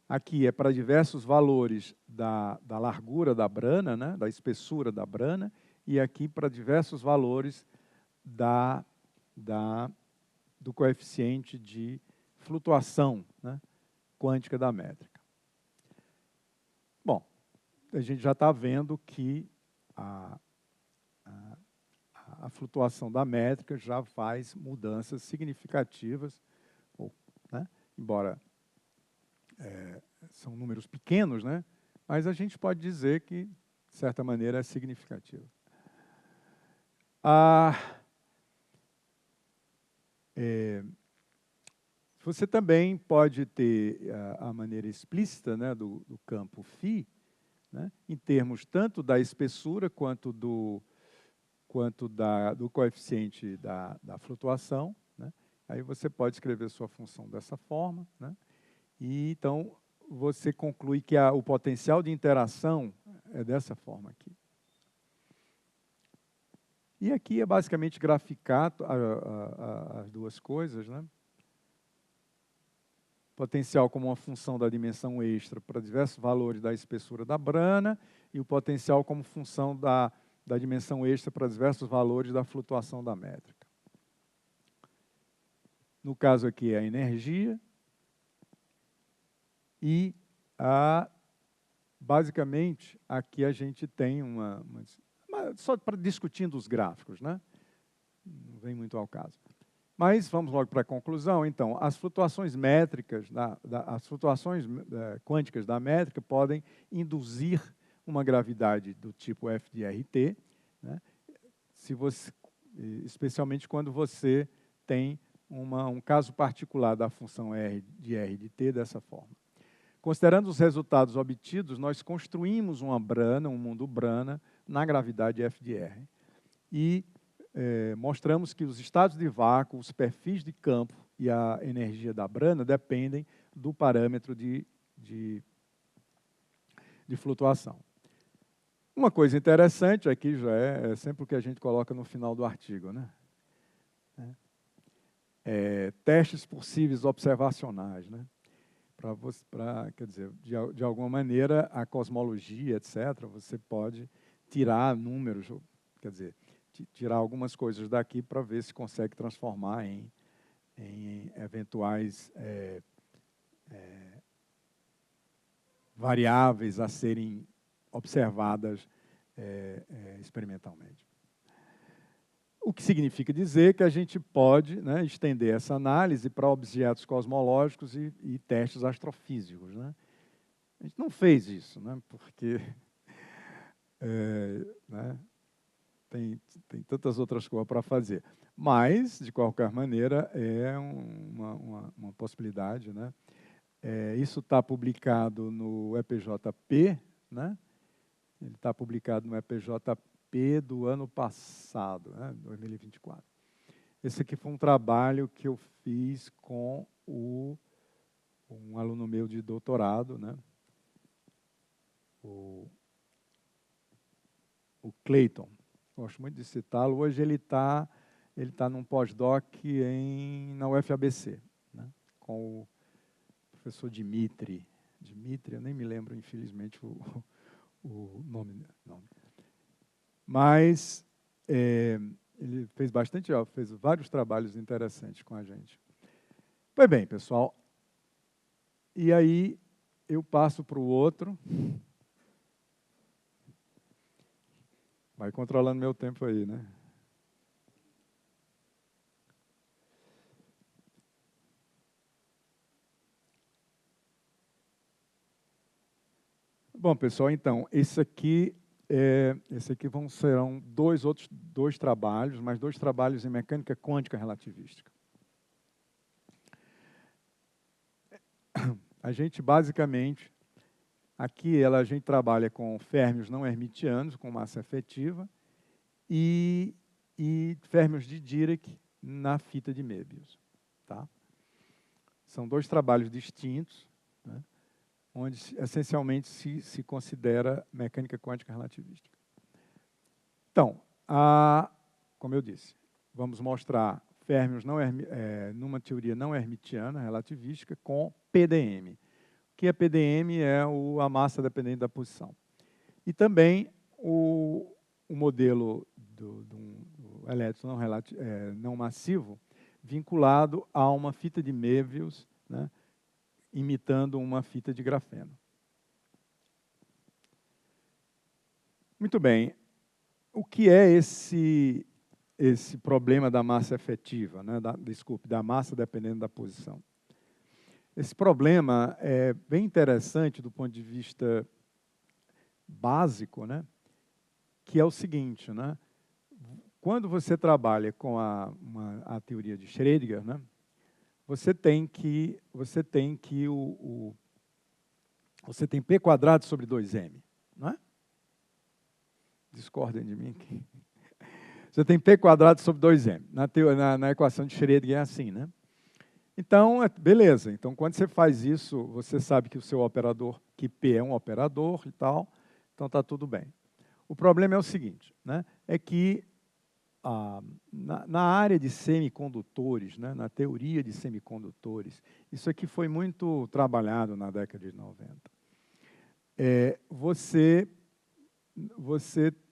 Aqui é para diversos valores da largura da brana, né? Da espessura da brana, e aqui para diversos valores do coeficiente de flutuação, né? Quântica da métrica. Bom, a gente já está vendo que a flutuação da métrica já faz mudanças significativas, né? Embora são números pequenos, né? Mas a gente pode dizer que, de certa maneira, é significativo. Você também pode ter a maneira explícita, né, do campo φ, né, em termos tanto da espessura quanto do coeficiente da flutuação. Né? Aí você pode escrever sua função dessa forma. Né? E, então, você conclui que o potencial de interação é dessa forma aqui. E aqui é basicamente graficar as duas coisas, né? Potencial como uma função da dimensão extra para diversos valores da espessura da brana e o potencial como função da dimensão extra para diversos valores da flutuação da métrica. No caso aqui é a energia. E, basicamente, aqui a gente tem só para discutindo os gráficos, né? Não vem muito ao caso. Mas vamos logo para a conclusão. Então, as flutuações métricas, as flutuações quânticas da métrica podem induzir uma gravidade do tipo f de RT, né? Especialmente quando você tem um caso particular da função R de t dessa forma. Considerando os resultados obtidos, nós construímos uma brana, um mundo brana, na gravidade f de R. E mostramos que os estados de vácuo, os perfis de campo e a energia da brana dependem do parâmetro de flutuação. Uma coisa interessante aqui já é sempre o que a gente coloca no final do artigo, né? Testes possíveis observacionais, né? Quer dizer, de alguma maneira, a cosmologia, etc., você pode tirar números, quer dizer, tirar algumas coisas daqui para ver se consegue transformar em eventuais variáveis a serem observadas experimentalmente. O que significa dizer que a gente pode, né, estender essa análise para objetos cosmológicos e testes astrofísicos. Né? A gente não fez isso, né, porque né, tem tantas outras coisas para fazer. Mas, de qualquer maneira, é uma possibilidade. Né? Isso está publicado no EPJP, né? Ele está publicado no EPJP do ano passado, né, 2024. Esse aqui foi um trabalho que eu fiz com um aluno meu de doutorado, né, o Clayton. Gosto muito de citá-lo. Hoje ele tá num pós-doc na UFABC, né, com o professor Dimitri. Eu nem me lembro, infelizmente, o nome. Mas ele fez fez vários trabalhos interessantes com a gente. Pois bem, pessoal, e aí eu passo para o outro. Vai controlando meu tempo aí, né? Bom, pessoal, então, esse aqui serão dois trabalhos, mas dois trabalhos em mecânica quântica relativística. A gente, basicamente, aqui a gente trabalha com férmions não hermitianos, com massa efetiva, e férmions de Dirac na fita de Möbius. Tá? São dois trabalhos distintos, né, onde essencialmente se considera mecânica quântica relativística. Então, como eu disse, vamos mostrar férmions numa teoria não hermitiana relativística com PDM. O que é PDM? É a massa dependente da posição. E também o modelo do elétron não massivo vinculado a uma fita de Möbius, né, imitando uma fita de grafeno. Muito bem. O que é esse problema da massa efetiva, né? Da massa dependendo da posição? Esse problema é bem interessante do ponto de vista básico, né? Que é o seguinte, né? Quando você trabalha com a teoria de Schrödinger, né? Você tem P quadrado sobre 2m, não é? Discordem de mim aqui. Você tem P quadrado sobre 2m. Na equação de Schrödinger é assim, né? Então, beleza. Então, quando você faz isso, você sabe que o seu operador, que P é um operador e tal, então está tudo bem. O problema é o seguinte, né? É que na área de semicondutores, né, na teoria de semicondutores, isso aqui foi muito trabalhado na década de 90.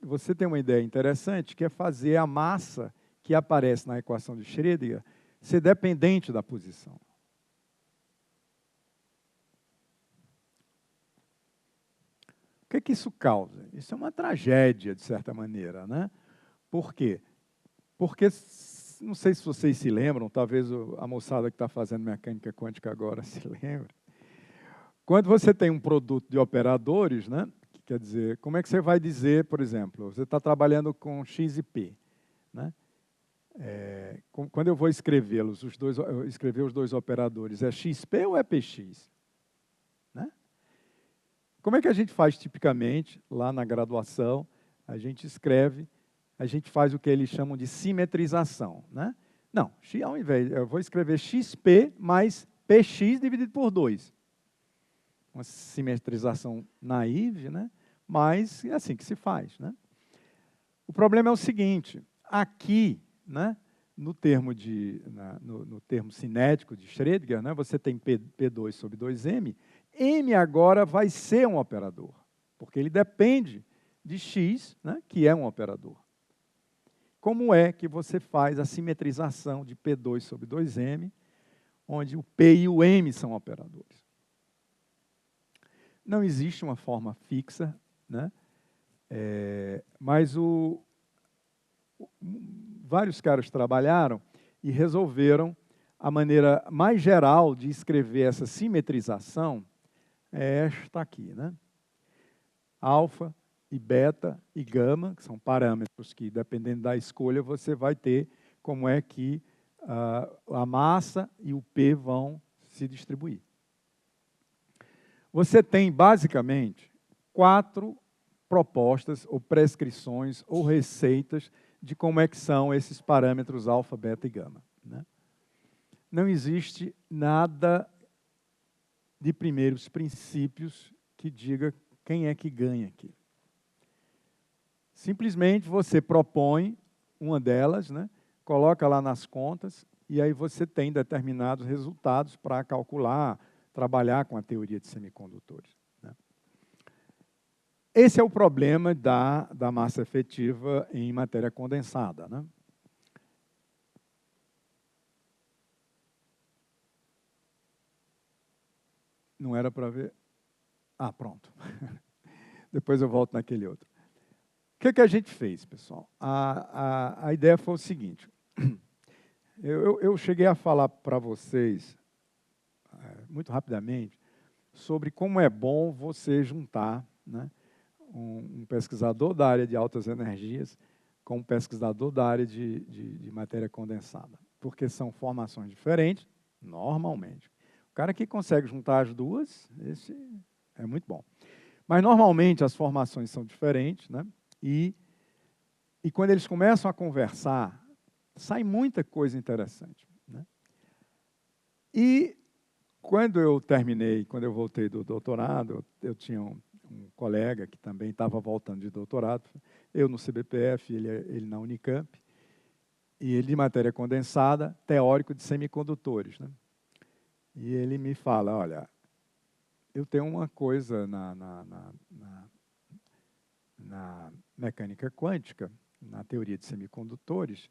Você tem uma ideia interessante, que é fazer a massa que aparece na equação de Schrödinger ser dependente da posição. O que é que isso causa? Isso é uma tragédia, de certa maneira, né? Por quê? Porque, não sei se vocês se lembram, talvez a moçada que está fazendo mecânica quântica agora se lembre. Quando você tem um produto de operadores, né? Quer dizer, como é que você vai dizer, por exemplo, você está trabalhando com X e P, né? Quando eu vou escrever os dois operadores, é XP ou é PX? Né? Como é que a gente faz tipicamente, lá na graduação, a gente faz o que eles chamam de simetrização, né? Não, ao invés, eu vou escrever XP mais PX dividido por 2. Uma simetrização naive, né? Mas é assim que se faz, né? O problema é o seguinte, aqui, né, no termo cinético de Schrödinger, né, você tem P2 sobre 2m, m agora vai ser um operador, porque ele depende de x, né, que é um operador. Como é que você faz a simetrização de P2 sobre 2m, onde o P e o m são operadores? Não existe uma forma fixa, né? Mas vários caras trabalharam e resolveram a maneira mais geral de escrever essa simetrização é esta aqui, né? Alfa e beta e gama, que são parâmetros que, dependendo da escolha, você vai ter como é que a massa e o P vão se distribuir. Você tem, basicamente, 4 propostas ou prescrições ou receitas de como é que são esses parâmetros alfa, beta e gama, né? Não existe nada de primeiros princípios que diga quem é que ganha aqui. Simplesmente você propõe uma delas, né? Coloca lá nas contas e aí você tem determinados resultados para calcular, trabalhar com a teoria de semicondutores, né? Esse é o problema da massa efetiva em matéria condensada, né? Não era para ver? Ah, pronto. Depois eu volto naquele outro. O que a gente fez, pessoal? A ideia foi o seguinte. Eu cheguei a falar para vocês, muito rapidamente, sobre como é bom você juntar, né, um pesquisador da área de altas energias com um pesquisador da área de matéria condensada. Porque são formações diferentes, normalmente. O cara que consegue juntar as duas, esse é muito bom. Mas, normalmente, as formações são diferentes, né? E quando eles começam a conversar, sai muita coisa interessante, né? E quando eu terminei, quando eu voltei do doutorado, eu tinha um colega que também estava voltando de doutorado, eu no CBPF, ele na Unicamp, e ele de matéria condensada, teórico de semicondutores, né? E ele me fala, olha, eu tenho uma coisa na mecânica quântica, na teoria de semicondutores,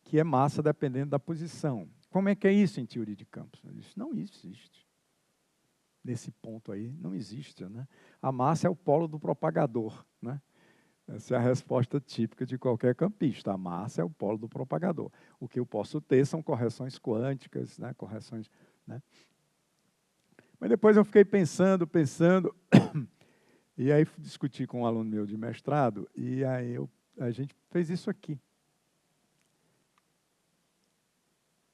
que é massa dependendo da posição. Como é que é isso em teoria de campos? Ele disse, não existe. Nesse ponto aí, não existe, né? A massa é o polo do propagador, né? Essa é a resposta típica de qualquer campista. A massa é o polo do propagador. O que eu posso ter são correções quânticas, né? Correções, né? Mas depois eu fiquei pensando, e aí discuti com um aluno meu de mestrado, e aí a gente fez isso aqui.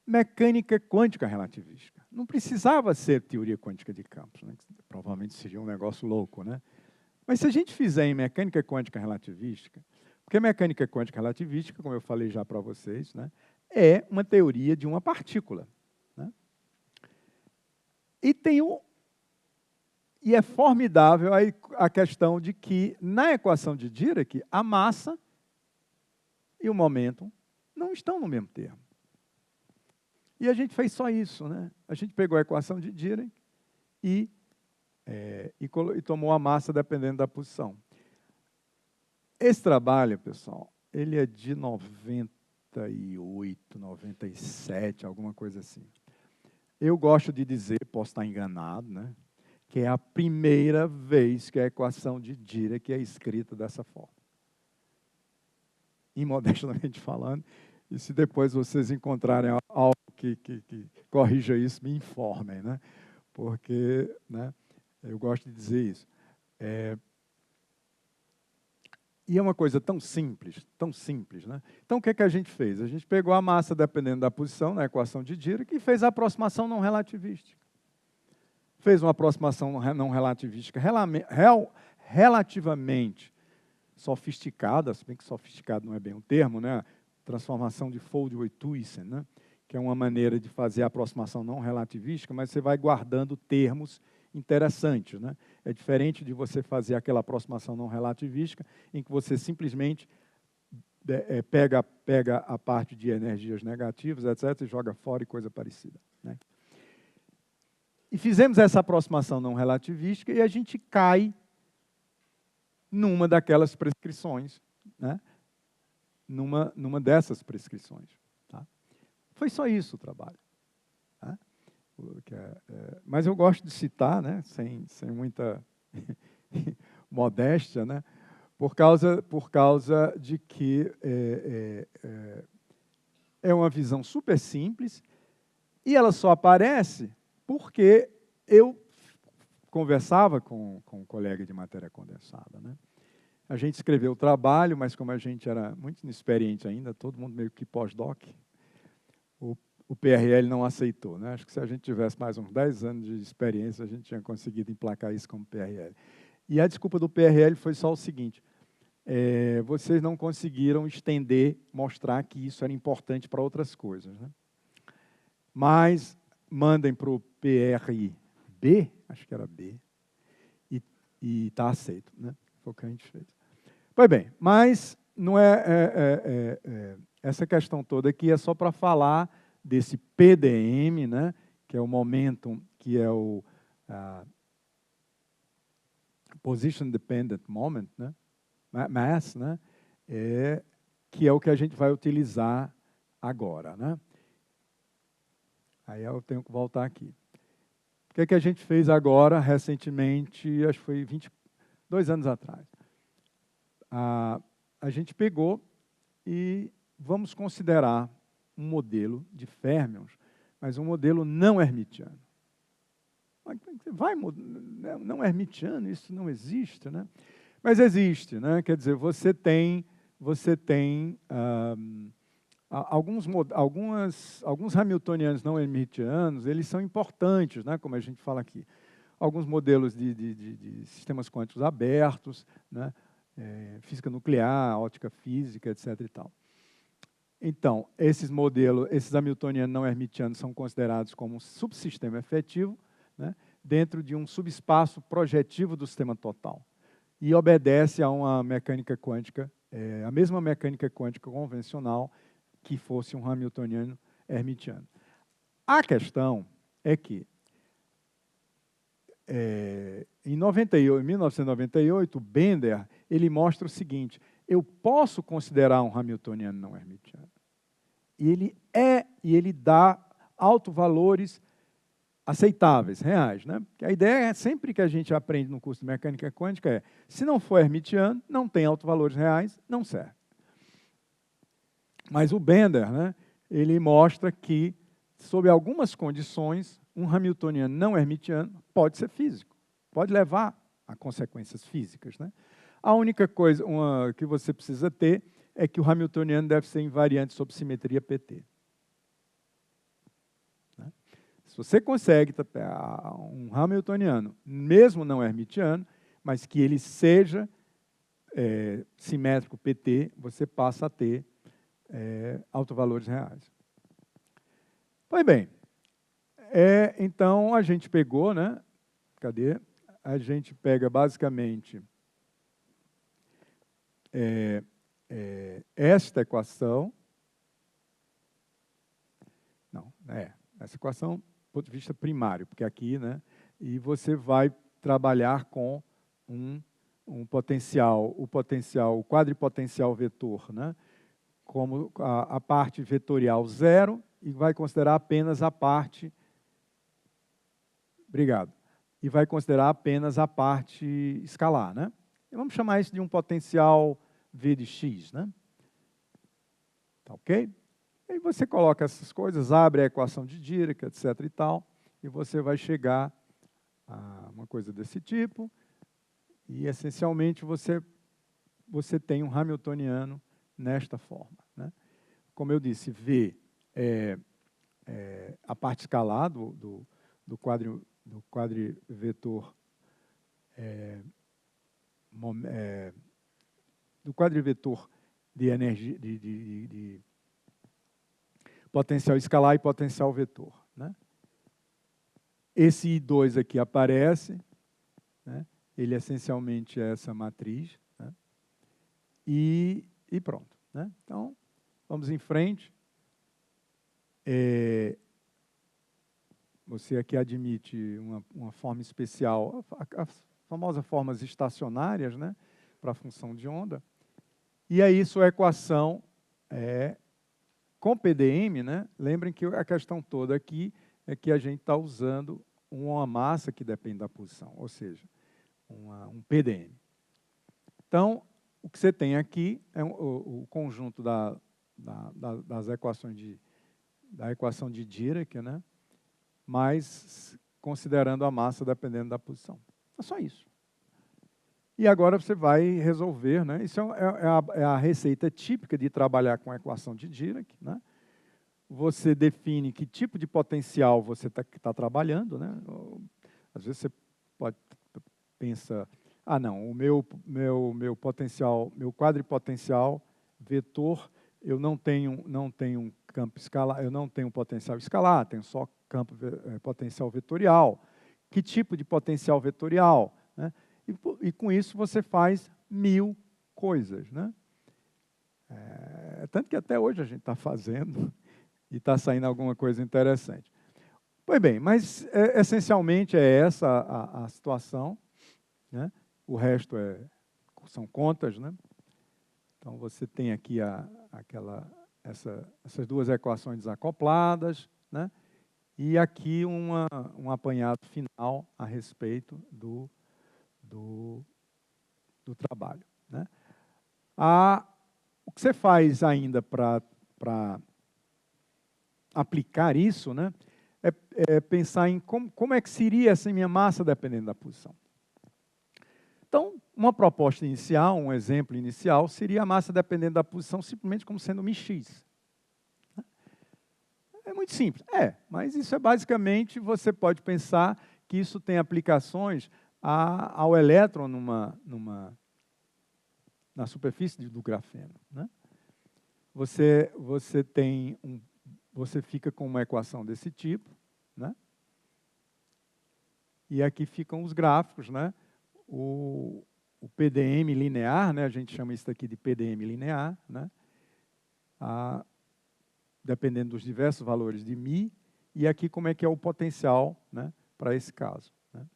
Mecânica quântica relativística. Não precisava ser teoria quântica de campos, né? Provavelmente seria um negócio louco, né? Mas se a gente fizer em mecânica quântica relativística, porque mecânica quântica relativística, como eu falei já para vocês, né, é uma teoria de uma partícula, né? E é formidável a questão de que, na equação de Dirac, a massa e o momento não estão no mesmo termo. E a gente fez só isso, né? A gente pegou a equação de Dirac e tomou a massa dependendo da posição. Esse trabalho, pessoal, ele é de 98, 97, alguma coisa assim. Eu gosto de dizer, posso estar enganado, né, que é a primeira vez que a equação de Dirac é escrita dessa forma. Imodestamente falando, e se depois vocês encontrarem algo que corrija isso, me informem, né? Porque, né, eu gosto de dizer isso. E é uma coisa tão simples, né? Então, o que a gente fez? A gente pegou a massa dependendo da posição na equação de Dirac e fez a aproximação não relativística. Fez uma aproximação não relativística relativamente sofisticada, se bem que sofisticado não é bem um termo, né? Transformação de Foldway-Thyssen, né? Que é uma maneira de fazer a aproximação não relativística, mas você vai guardando termos interessantes, né? É diferente de você fazer aquela aproximação não relativística, em que você simplesmente pega a parte de energias negativas, etc., e joga fora e coisa parecida, né? E fizemos essa aproximação não relativística e a gente cai numa daquelas prescrições, né? Numa dessas prescrições. Tá? Foi só isso o trabalho. Tá? Mas eu gosto de citar, né, sem muita modéstia, né, por causa de que é uma visão super simples e ela só aparece porque eu conversava com um colega de matéria condensada, né? A gente escreveu o trabalho, mas como a gente era muito inexperiente ainda, todo mundo meio que pós-doc, o PRL não aceitou, né? Acho que se a gente tivesse mais uns 10 anos de experiência, a gente tinha conseguido emplacar isso como PRL. E a desculpa do PRL foi só o seguinte, vocês não conseguiram estender, mostrar que isso era importante para outras coisas, né? Mas mandem para o PRB, acho que era B, e está aceito, né? Foi o que a gente fez. Pois bem, mas não essa questão toda aqui é só para falar desse PDM, né, que é o momentum, que é o Position Dependent Moment, né, Mass, né, que é o que a gente vai utilizar agora, né. Aí eu tenho que voltar aqui. que é que a gente fez agora, recentemente, acho que foi 22 anos atrás? A gente pegou e vamos considerar um modelo de férmions, mas um modelo não hermitiano. Não hermitiano, isso não existe, né? Mas existe, né? Quer dizer, você tem alguns hamiltonianos não hermitianos, eles são importantes, né? Como a gente fala aqui. Alguns modelos de sistemas quânticos abertos, né? Física nuclear, ótica física, etc. e tal. Então, esses modelos, esses hamiltonianos não hermitianos são considerados como um subsistema efetivo, né? Dentro de um subespaço projetivo do sistema total. E obedece a uma mecânica quântica, a mesma mecânica quântica convencional que fosse um hamiltoniano hermitiano. A questão é que, em 1998, Bender ele mostra o seguinte: eu posso considerar um hamiltoniano não hermitiano. E ele dá autovalores aceitáveis, reais, né? Porque a ideia é, sempre que a gente aprende no curso de mecânica quântica, se não for hermitiano, não tem autovalores reais, não serve. Mas o Bender, né, ele mostra que, sob algumas condições, um hamiltoniano não hermitiano pode ser físico, pode levar a consequências físicas, né? A única coisa que você precisa ter é que o hamiltoniano deve ser invariante sob simetria PT. Se você consegue um hamiltoniano, mesmo não hermitiano, mas que ele seja simétrico PT, você passa a ter autovalores reais. Pois bem, então a gente pegou, né? Cadê? A gente pega basicamente esta equação. Não, essa equação do ponto de vista primário, porque aqui, né? E você vai trabalhar com um potencial, o quadripotencial vetor, né? Como a parte vetorial zero, e vai considerar apenas a parte... Obrigado. E vai considerar apenas a parte escalar, né? E vamos chamar isso de um potencial V de x, né? Tá ok? Aí você coloca essas coisas, abre a equação de Dirac, etc. e tal, e você vai chegar a uma coisa desse tipo, e essencialmente você tem um hamiltoniano nesta forma, né? Como eu disse, V é a parte escalar do quadrivetor do quadrivetor de energia de potencial escalar e potencial vetor, né? Esse I2 aqui aparece, né? Ele essencialmente é essa matriz, né? E pronto, né? Então, vamos em frente. Você aqui admite uma forma especial, as famosas formas estacionárias, né? Para a função de onda. E aí sua equação com PDM, né? Lembrem que a questão toda aqui é que a gente está usando uma massa que depende da posição, ou seja, um PDM. Então, o que você tem aqui é o conjunto das equações da equação de Dirac, né? Mas considerando a massa dependendo da posição. É só isso. E agora você vai resolver, né? Isso é a receita típica de trabalhar com a equação de Dirac, né? Você define que tipo de potencial você está trabalhando, né? Às vezes você pensa, não, o meu potencial, meu quadripotencial vetor, eu não tenho um campo escalar, eu não tenho potencial escalar, tenho só campo potencial vetorial. Que tipo de potencial vetorial, né? E com isso você faz 1000 coisas, né? Tanto que até hoje a gente está fazendo e está saindo alguma coisa interessante. Pois bem, mas essencialmente é essa a situação, né? O resto são contas, né? Então você tem aqui essas duas equações desacopladas, né? E aqui um apanhado final a respeito do trabalho, né? O que você faz ainda para aplicar isso, né, é pensar em como é que seria essa minha massa dependendo da posição. Então, uma proposta inicial, um exemplo inicial, seria a massa dependendo da posição simplesmente como sendo mx. É muito simples. Mas isso é basicamente, você pode pensar que isso tem aplicações ao elétron na superfície do grafeno, né? Você fica com uma equação desse tipo, né? E aqui ficam os gráficos, né? O PDM linear, né? A gente chama isso aqui de PDM linear, né? Dependendo dos diversos valores de μ, e aqui como é que é o potencial, né, para esse caso, né?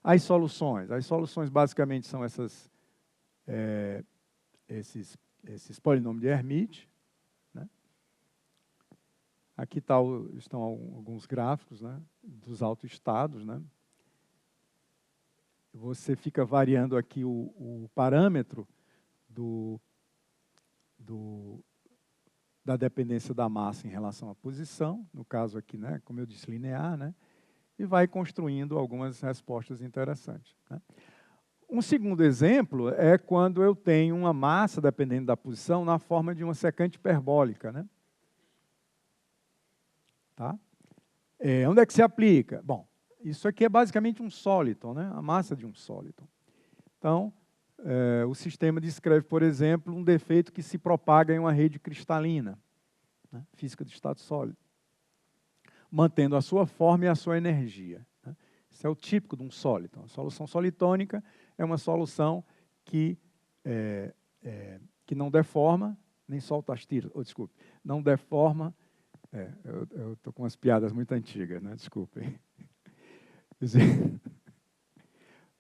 As soluções basicamente são esses polinômios de Hermite, né? Aqui estão alguns gráficos, né, dos autoestados, né? Você fica variando aqui o parâmetro da dependência da massa em relação à posição, no caso aqui, né, como eu disse, linear, né, e vai construindo algumas respostas interessantes, né. Um segundo exemplo é quando eu tenho uma massa, dependendo da posição, na forma de uma secante hiperbólica, né. Tá? Onde é que se aplica? Bom, isso aqui é basicamente um sóliton, né, a massa de um sóliton. Então, o sistema descreve, por exemplo, um defeito que se propaga em uma rede cristalina, né, física de estado sólido, mantendo a sua forma e a sua energia, né. Isso é o típico de um sóliton. A solução solitônica é uma solução que não deforma, nem solta as tiras, desculpe, não deforma. Eu estou com umas piadas muito antigas, né? Desculpem.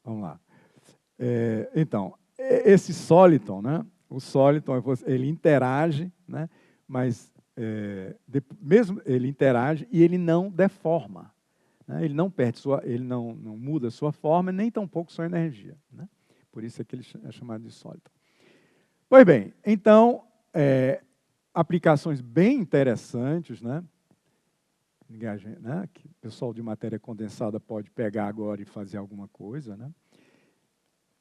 Vamos lá. Então, esse sóliton, né? O sóliton, ele interage, né? Mas mesmo ele interage e ele não deforma, né? Ele não perde ele não muda sua forma, nem tampouco sua energia, né? Por isso é que ele é chamado de sóliton. Pois bem, então, aplicações bem interessantes, né? Que o pessoal de matéria condensada pode pegar agora e fazer alguma coisa, né?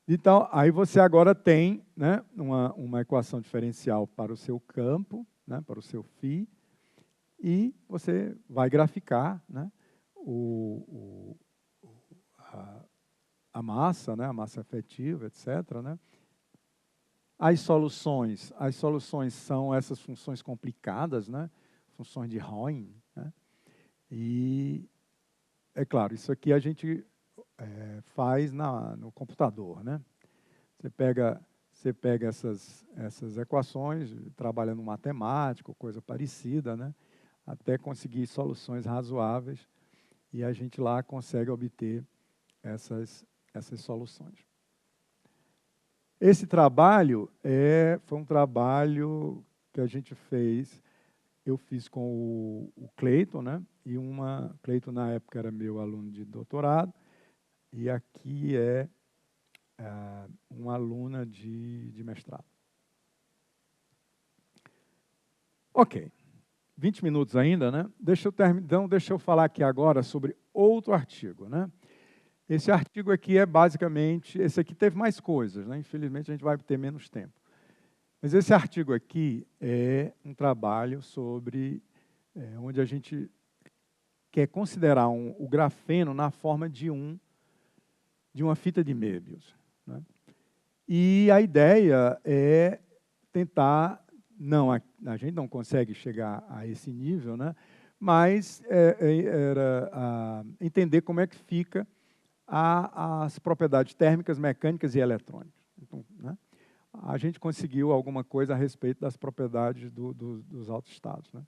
Então, aí você agora tem, né, uma equação diferencial para o seu campo, né, para o seu φ, e você vai graficar, né, a massa, né, a massa efetiva, etc., né? As soluções são essas funções complicadas, né, funções de Rhoen, né? E, é claro, isso aqui a gente faz no computador, né? Você pega essas equações, trabalha no matemático, coisa parecida, né? Até conseguir soluções razoáveis, e a gente lá consegue obter essas soluções. Esse trabalho foi um trabalho que a gente fez. Eu fiz com o Cleiton, né? E Cleiton, na época, era meu aluno de doutorado, e aqui é uma aluna de mestrado. Ok, 20 minutos ainda, né? Então, deixa eu falar aqui agora sobre outro artigo, né? Esse artigo aqui é basicamente, esse aqui teve mais coisas, né? Infelizmente, a gente vai ter menos tempo. Mas esse artigo aqui é um trabalho sobre onde a gente quer considerar o grafeno na forma de uma fita de Möbius, né? E a ideia é tentar, a gente não consegue chegar a esse nível, né? Mas era entender como é que fica as propriedades térmicas, mecânicas e eletrônicas. Então, né, a gente conseguiu alguma coisa a respeito das propriedades dos autoestados, né?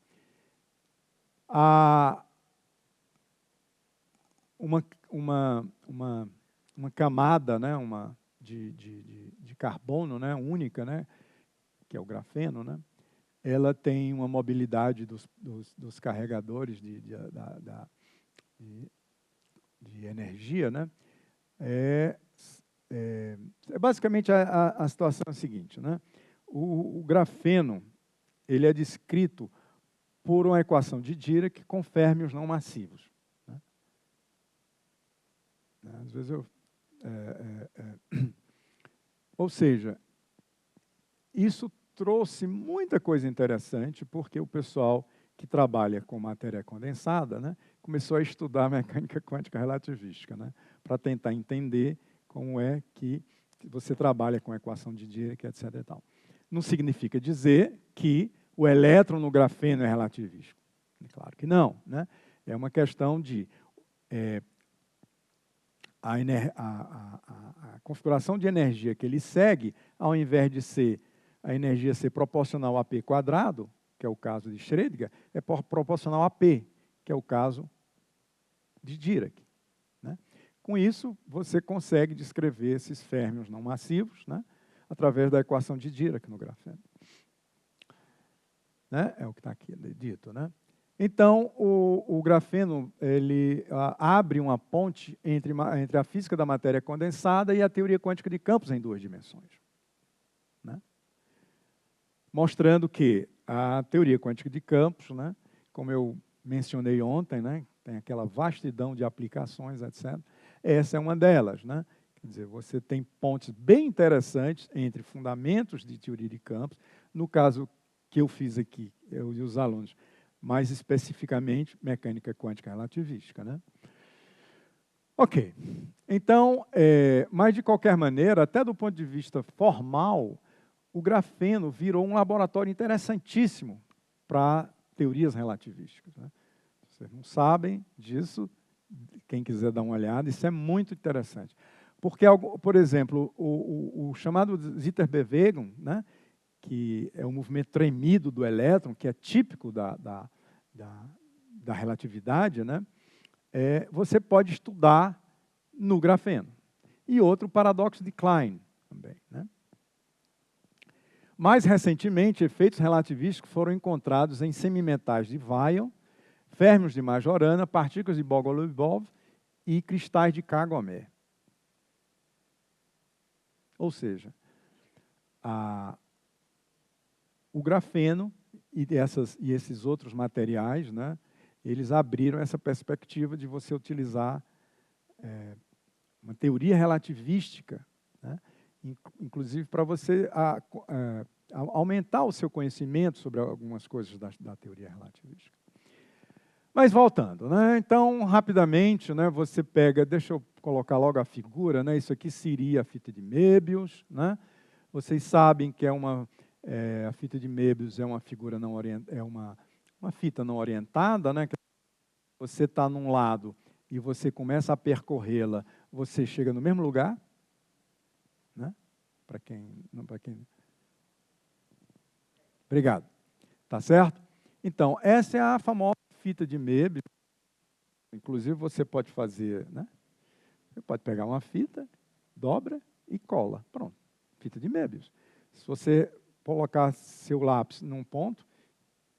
Uma camada, né, de carbono, né, única, né, que é o grafeno, né, ela tem uma mobilidade dos carregadores de energia, né? Basicamente, a situação é a seguinte, né? O grafeno, ele é descrito por uma equação de Dirac com férmions não massivos, né? Às vezes ou seja, isso trouxe muita coisa interessante, porque o pessoal que trabalha com matéria condensada, né, começou a estudar mecânica quântica relativística, né, para tentar entender como é que você trabalha com a equação de Dirac, etc. E tal. Não significa dizer que o elétron no grafeno é relativístico. Claro que não, né? É uma questão de a configuração de energia que ele segue, ao invés de ser a energia ser proporcional a P quadrado, que é o caso de Schrödinger, é proporcional a P, que é o caso de Dirac, né? Com isso, você consegue descrever esses férmions não massivos, né, através da equação de Dirac no grafeno. Né? É o que está aqui dito, né? Então, o grafeno ele abre uma ponte entre a física da matéria condensada e a teoria quântica de campos em 2 dimensões, né? Mostrando que a teoria quântica de campos, né, como eu mencionei ontem, né, tem aquela vastidão de aplicações, etc. Essa é uma delas, né? Quer dizer, você tem pontes bem interessantes entre fundamentos de teoria de campos. No caso que eu fiz aqui, eu e os alunos, mais especificamente, mecânica quântica relativística, né? Ok. Então, mas de qualquer maneira, até do ponto de vista formal, o grafeno virou um laboratório interessantíssimo para teorias relativísticas, né? Vocês não sabem disso, quem quiser dar uma olhada, isso é muito interessante. Porque, por exemplo, o chamado Zitterbewegung, né, que é o movimento tremido do elétron, que é típico da relatividade, né, você pode estudar no grafeno. E outro, paradoxo de Klein, também, né? Mais recentemente, efeitos relativísticos foram encontrados em semimetais de Weyl, férmions de Majorana, partículas de Bogoliubov e cristais de Kagomé. Ou seja, o grafeno e esses outros materiais, né, eles abriram essa perspectiva de você utilizar uma teoria relativística, né, inclusive para você aumentar o seu conhecimento sobre algumas coisas da teoria relativística. Mas voltando, né? Então, rapidamente, né, você pega, deixa eu colocar logo a figura, né? Isso aqui seria a fita de Möbius, né? Vocês sabem que a fita de Möbius é uma figura não uma fita não orientada, né? Você está num lado e você começa a percorrê-la, você chega no mesmo lugar, né? Para quem. Obrigado. Tá certo? Então, essa é a famosa fita de Möbius. Inclusive, você pode fazer, né? Você pode pegar uma fita, dobra e cola. Pronto, fita de Möbius. Se você colocar seu lápis num ponto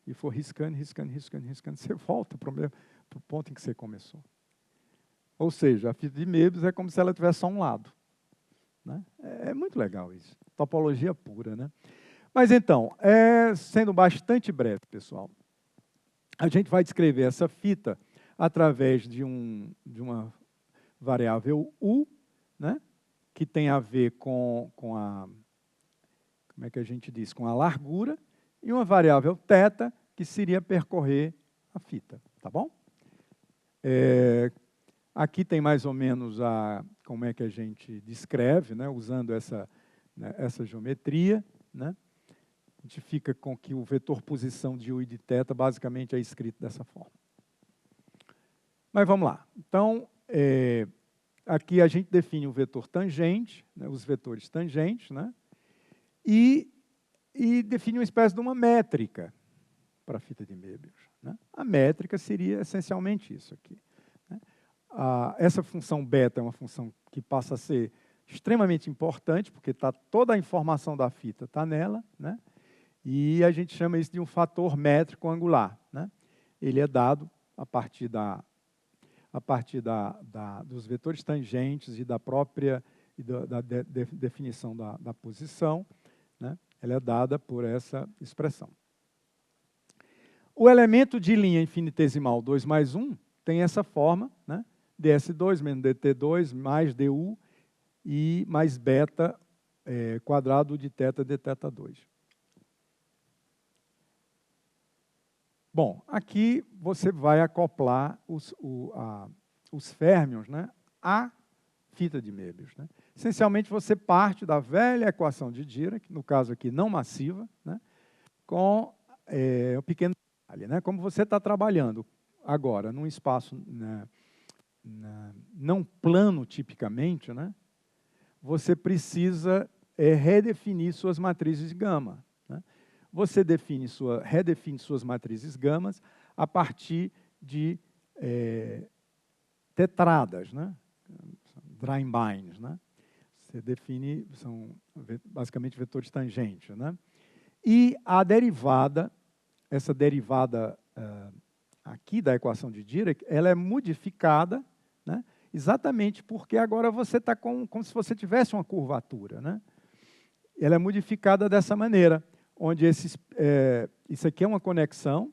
e for riscando, você volta para o ponto em que você começou. Ou seja, a fita de Möbius é como se ela tivesse só um lado, né? É muito legal isso. Topologia pura, né? Mas então, sendo bastante breve, pessoal, a gente vai descrever essa fita através de uma variável U, né, que tem a ver com a, como é que a gente diz, com a largura, e uma variável θ, que seria percorrer a fita, tá bom? Aqui tem mais ou menos como é que a gente descreve, né, usando essa geometria, né? A gente fica com que o vetor posição de U e de θ basicamente é escrito dessa forma. Mas vamos lá. Então, aqui a gente define o vetor tangente, né, os vetores tangentes, né, e define uma espécie de uma métrica para a fita de Möbius, né? A métrica seria essencialmente isso aqui, né? Essa função beta é uma função que passa a ser extremamente importante, porque toda a informação da fita está nela, né? E a gente chama isso de um fator métrico angular, né? Ele é dado a partir dos vetores tangentes e da própria definição da posição, né? Ela é dada por essa expressão. O elemento de linha infinitesimal 2 mais 1 tem essa forma, né? ds2 menos dt2 mais du e mais beta quadrado de θ de θ2. Bom, aqui você vai acoplar os férmions, né, à fita de Möbius, né? Essencialmente, você parte da velha equação de Dirac, no caso aqui não massiva, né, com um pequeno detalhe, né? Como você está trabalhando agora num espaço não plano tipicamente, né, você precisa redefinir suas matrizes gama. Né? Você redefine suas matrizes gamas a partir de tetradas, né? Dreimbines, né? Você define, são basicamente vetores tangentes, né? E a derivada, essa derivada aqui da equação de Dirac, ela é modificada, né? Exatamente porque agora você está como se você tivesse uma curvatura, né? Ela é modificada dessa maneira, onde isso aqui é uma conexão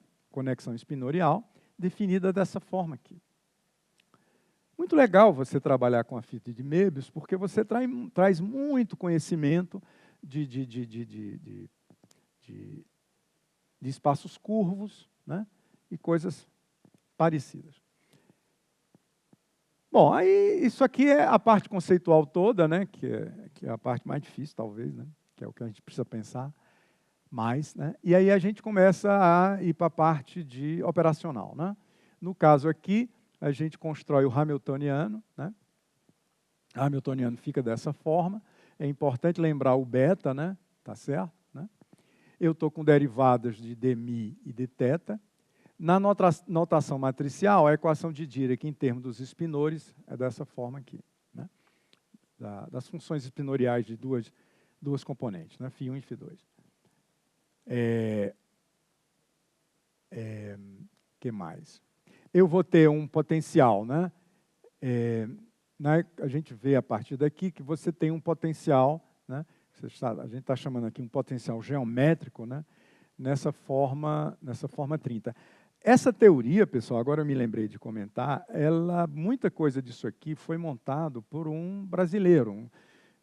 espinorial, definida dessa forma aqui. Muito legal você trabalhar com a fita de Möbius, porque você traz muito conhecimento de espaços curvos, né? E coisas parecidas. Bom, aí isso aqui é a parte conceitual toda, né? Que é a parte mais difícil, talvez, né? Que é o que a gente precisa pensar mais, né? E aí a gente começa a ir para a parte de operacional, né? No caso aqui, a gente constrói o Hamiltoniano, né? O Hamiltoniano fica dessa forma. É importante lembrar o beta, né? Tá certo? Né? Eu estou com derivadas de dmi e de θ. Na notação matricial, a equação de Dirac em termos dos espinores é dessa forma aqui, né? Das funções espinoriais de duas componentes, né? φ1 e φ2. Que mais? Eu vou ter um potencial, né? A gente vê a partir daqui que você tem um potencial, né? A gente está chamando aqui um potencial geométrico, né? Nessa forma 30. Essa teoria, pessoal, agora eu me lembrei de comentar, muita coisa disso aqui foi montado por um brasileiro,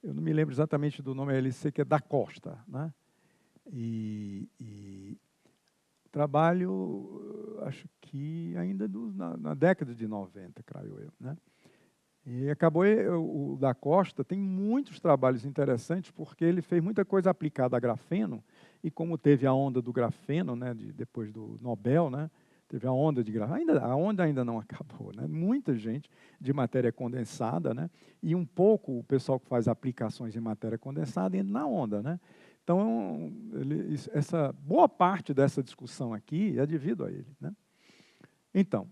eu não me lembro exatamente do nome, ele sei que é da Costa, né? Trabalho, acho que ainda na década de 90, creio eu, né? E acabou, o da Costa tem muitos trabalhos interessantes, porque ele fez muita coisa aplicada a grafeno, e como teve a onda do grafeno, né, depois do Nobel, né, teve a onda de grafeno, a onda ainda não acabou, né? Muita gente de matéria condensada, né, e um pouco o pessoal que faz aplicações em matéria condensada entra na onda, né? Então, essa boa parte dessa discussão aqui é devido a ele, né? Então,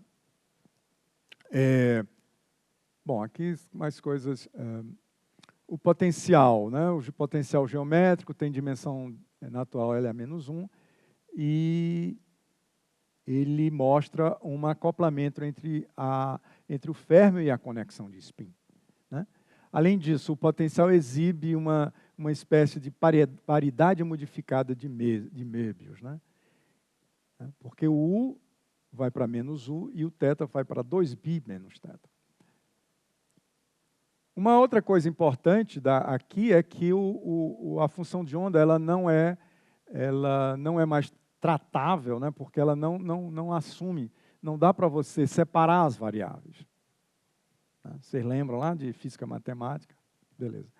bom, aqui mais coisas. O potencial, né? O potencial geométrico tem dimensão natural L a menos 1 e ele mostra um acoplamento entre o férmio e a conexão de spin, né? Além disso, o potencial exibe uma espécie de paridade modificada de Möbius, né? Porque o U vai para menos U e o θ vai para 2π menos θ. Uma outra coisa importante aqui é que a função de onda ela não é mais tratável, né? Porque ela não assume, não dá para você separar as variáveis. Vocês lembram lá de física matemática? Beleza,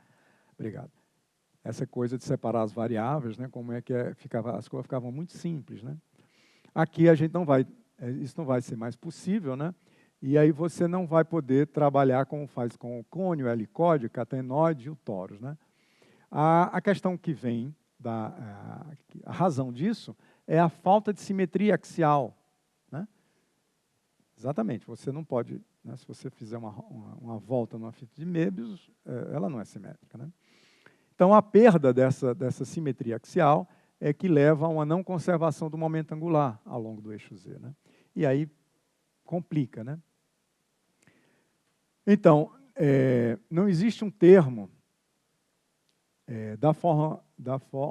obrigado. Essa coisa de separar as variáveis, né? Como é que as coisas ficavam muito simples, né? Aqui a gente isso não vai ser mais possível, né? E aí você não vai poder trabalhar como faz com o cônio, o helicóide, o catenoide e o torus, né? A questão que vem, a razão disso, é a falta de simetria axial, né? Exatamente, você não pode, né, se você fizer uma volta numa fita de Möbius, ela não é simétrica, né? Então, a perda dessa simetria axial é que leva a uma não conservação do momento angular ao longo do eixo Z, né? E aí complica, né? Então, não existe um termo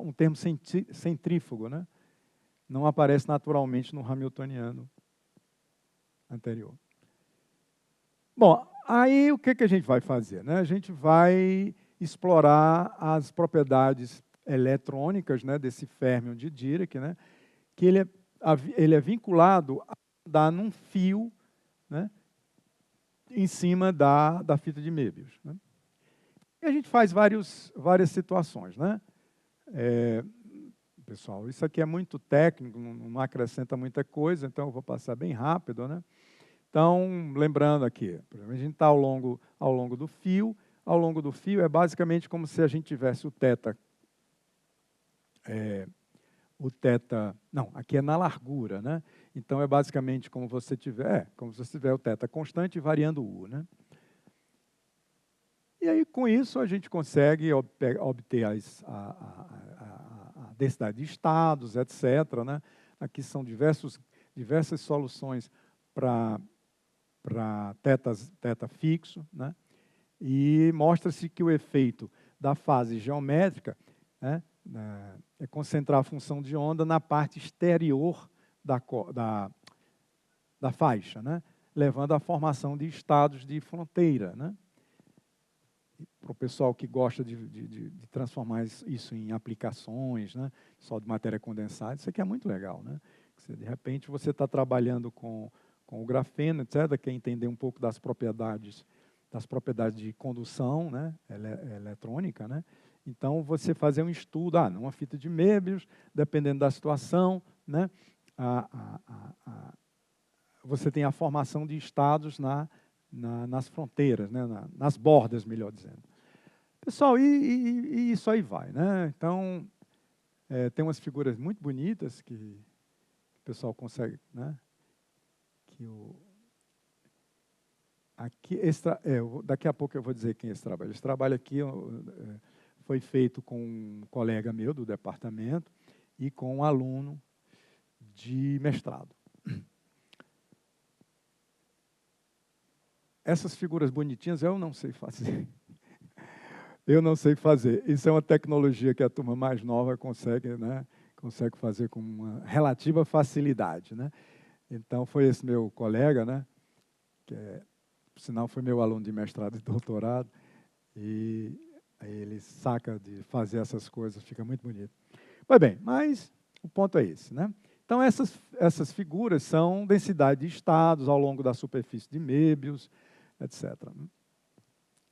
um termo centrífugo, né? Não aparece naturalmente no hamiltoniano anterior. Bom, aí o que a gente vai fazer, né? A gente vai explorar as propriedades eletrônicas, né, desse férmion de Dirac, né, que ele é vinculado a dar num fio, né, em cima da fita de Möbius, né? E a gente faz várias situações, né? Pessoal, isso aqui é muito técnico, não acrescenta muita coisa, então eu vou passar bem rápido, né? Então, lembrando aqui, por exemplo, a gente está ao longo do fio. Ao longo do fio é basicamente como se a gente tivesse o θ. Não, aqui é na largura, né? Então é basicamente como você tiver o θ constante variando o U, né? E aí, com isso, a gente consegue obter a densidade de estados, etc., né? Aqui são diversas soluções para θ fixo, né? E mostra-se que o efeito da fase geométrica, né, é concentrar a função de onda na parte exterior da faixa, né? Levando à formação de estados de fronteira, né? Para o pessoal que gosta de transformar isso em aplicações, né, só de matéria condensada, isso aqui é muito legal, né? De repente, você está trabalhando com o grafeno, etc., quer entender um pouco das propriedades de condução, né, eletrônica, né? Então, você fazer um estudo, numa fita de Möbius, dependendo da situação, né, você tem a formação de estados nas fronteiras, né, nas bordas, melhor dizendo. Pessoal, e isso aí vai, né? Então, tem umas figuras muito bonitas que o pessoal consegue, né? Daqui a pouco eu vou dizer quem é esse trabalho. Esse trabalho aqui foi feito com um colega meu do departamento e com um aluno de mestrado. Essas figuras bonitinhas eu não sei fazer. Eu não sei fazer. Isso é uma tecnologia que a turma mais nova consegue, né, consegue fazer com uma relativa facilidade, né? Então, foi esse meu colega, né, que, por sinal, foi meu aluno de mestrado e doutorado, e aí ele saca de fazer essas coisas, fica muito bonito. Pois bem, mas o ponto é esse, né? Então, essas figuras são densidade de estados ao longo da superfície de Möbius, etc., né?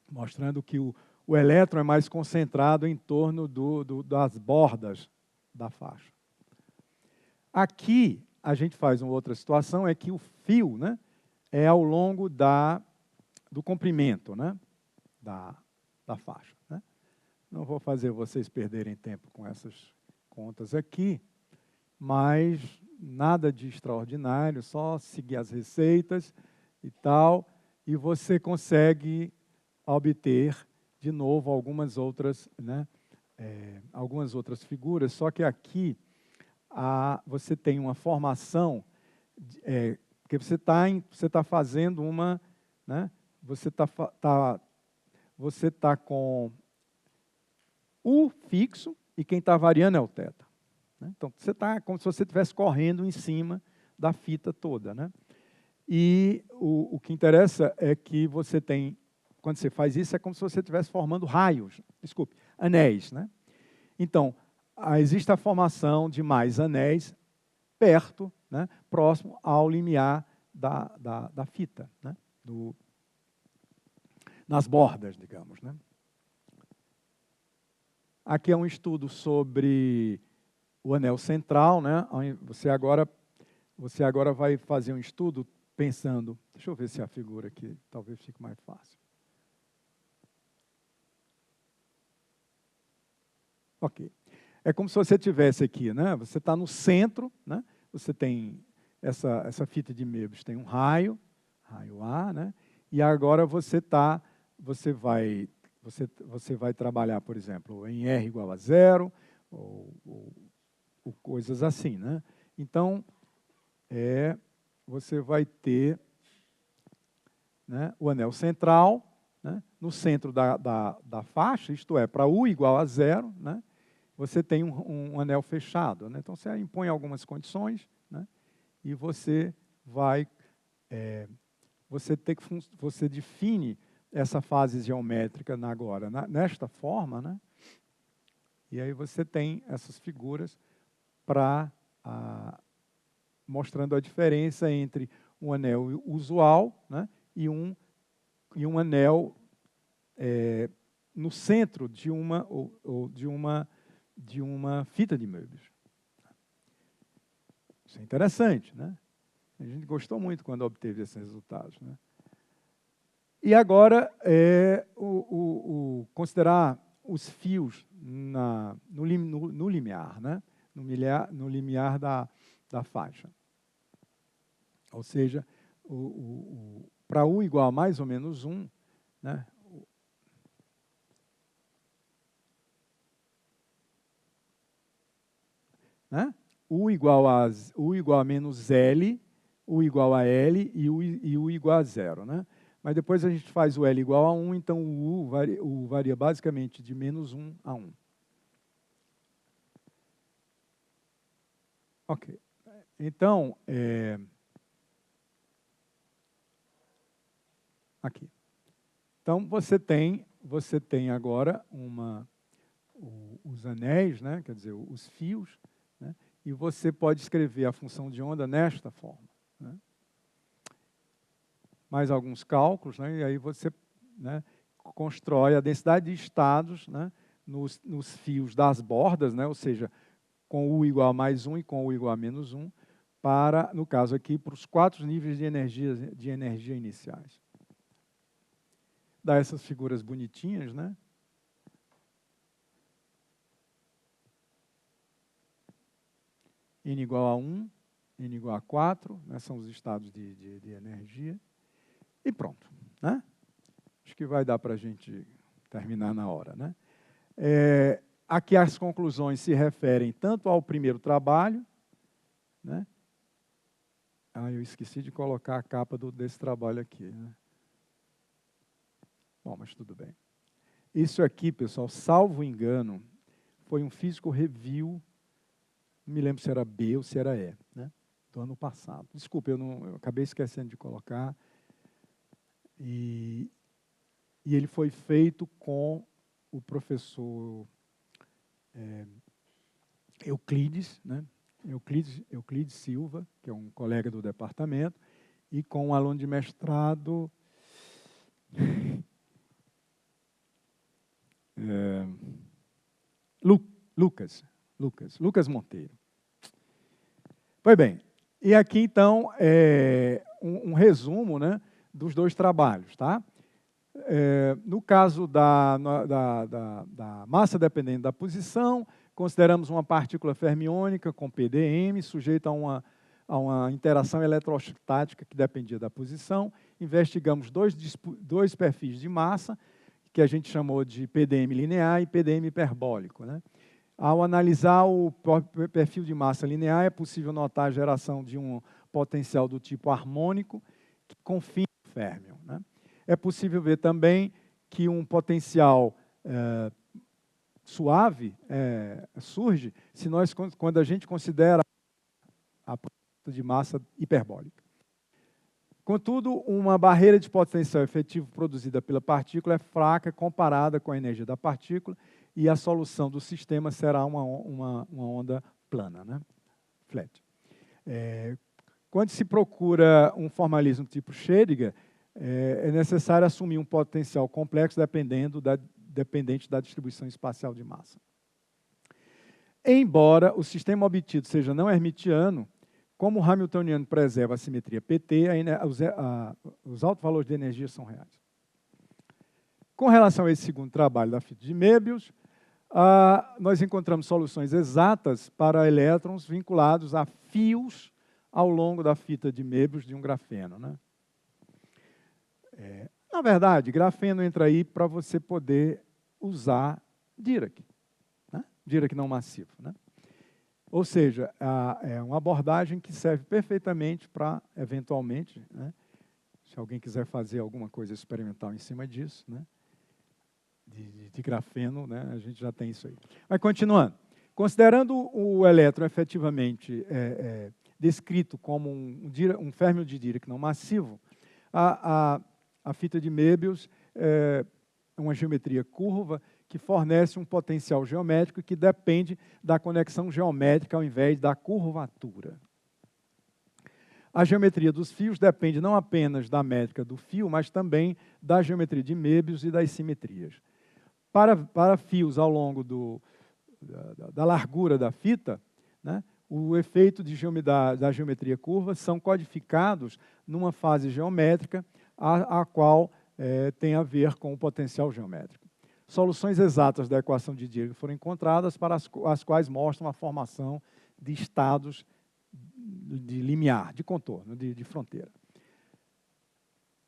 Mostrando que o elétron é mais concentrado em torno das bordas da faixa. Aqui, a gente faz uma outra situação, é que o fio, né, é ao longo do comprimento, né, da faixa, né? Não vou fazer vocês perderem tempo com essas contas aqui, mas nada de extraordinário, só seguir as receitas e tal, e você consegue obter de novo algumas outras, né, algumas outras figuras, só que aqui você tem uma formação, porque você tá fazendo uma, né, você tá com U fixo e quem está variando é o θ, né? Então, você está como se você estivesse correndo em cima da fita toda, né? E o que interessa é que você tem, quando você faz isso, é como se você estivesse formando anéis, né? Então, existe a formação de mais anéis perto, né, próximo ao limiar da fita, né? Nas bordas, digamos, né? Aqui é um estudo sobre o anel central, né? Você agora vai fazer um estudo pensando, deixa eu ver se a figura aqui talvez fique mais fácil. Ok. É como se você tivesse aqui, né? Você está no centro, né? Você tem essa fita de Möbius, tem um raio A, né? E agora você vai trabalhar, por exemplo, em R igual a 0, ou coisas assim, né? Então, você vai ter, né, o anel central, né, no centro da faixa, isto é, para U igual a 0, né, você tem um anel fechado, né? Então, você impõe algumas condições, né, e você vai... você define essa fase geométrica agora nesta forma, né? E aí você tem essas figuras para mostrando a diferença entre um anel usual, né, e um anel no centro de uma fita de Möbius. Isso é interessante, né? A gente gostou muito quando obteve esses resultados, né? E agora, considerar os fios no limiar, né? No limiar da faixa. Ou seja, para U igual a mais ou menos 1, né? U igual a menos L, U igual a L e U igual a 0, né? Mas depois a gente faz o L igual a 1, então o U varia basicamente de menos 1 a 1. Ok. Então, aqui. Então, você tem agora os anéis, né? Quer dizer, os fios, né? E você pode escrever a função de onda nesta forma, né? Mais alguns cálculos, né? E aí você, né, constrói a densidade de estados, né, nos fios das bordas, né? Ou seja, com U igual a mais 1 e com U igual a menos 1, para, no caso aqui, para os 4 níveis de energia iniciais. Dá essas figuras bonitinhas, né? N igual a 1, N igual a 4, né, são os estados de energia. E pronto, né? Acho que vai dar para a gente terminar na hora, né? Aqui as conclusões se referem tanto ao primeiro trabalho, né? Eu esqueci de colocar a capa desse trabalho aqui, né? Bom, mas tudo bem. Isso aqui, pessoal, salvo engano, foi um Physical Review, não me lembro se era B ou se era E, né? Do ano passado. Desculpa, eu acabei esquecendo de colocar. E ele foi feito com o professor Euclides, né? Euclides Silva, que é um colega do departamento, e com um aluno de mestrado, Lucas Monteiro. Pois bem, e aqui então um resumo, né, dos dois trabalhos, tá? No caso da massa dependente da posição, consideramos uma partícula fermiônica com PDM, sujeita a uma interação eletrostática que dependia da posição. Investigamos dois perfis de massa, que a gente chamou de PDM linear e PDM hiperbólico, né? Ao analisar o perfil de massa linear, é possível notar a geração de um potencial do tipo harmônico, que confina o férmio, né? É possível ver também que um potencial suave surge quando a gente considera a de massa hiperbólica. Contudo, uma barreira de potencial efetivo produzida pela partícula é fraca comparada com a energia da partícula e a solução do sistema será uma onda plana, né? Flat. Quando se procura um formalismo tipo Schrödinger, é necessário assumir um potencial complexo dependente da distribuição espacial de massa. Embora o sistema obtido seja não hermitiano, como o hamiltoniano preserva a simetria PT, os altos valores de energia são reais. Com relação a esse segundo trabalho da fita de Möbius, nós encontramos soluções exatas para elétrons vinculados a fios ao longo da fita de Möbius de um grafeno, né? Na verdade, grafeno entra aí para você poder usar Dirac, né? Dirac não massivo, né? Ou seja, é uma abordagem que serve perfeitamente para, eventualmente, né, se alguém quiser fazer alguma coisa experimental em cima disso, né, de grafeno, né, a gente já tem isso aí. Mas, continuando, considerando o elétron efetivamente descrito como um férmio de Dirac não massivo, a fita de Möbius é uma geometria curva que fornece um potencial geométrico que depende da conexão geométrica ao invés da curvatura. A geometria dos fios depende não apenas da métrica do fio, mas também da geometria de Möbius e das simetrias. Para fios ao longo da largura da fita, né, o efeito da geometria curva são codificados numa fase geométrica, a qual tem a ver com o potencial geométrico. Soluções exatas da equação de Dirac foram encontradas, para as quais mostram a formação de estados de limiar, de contorno, de fronteira.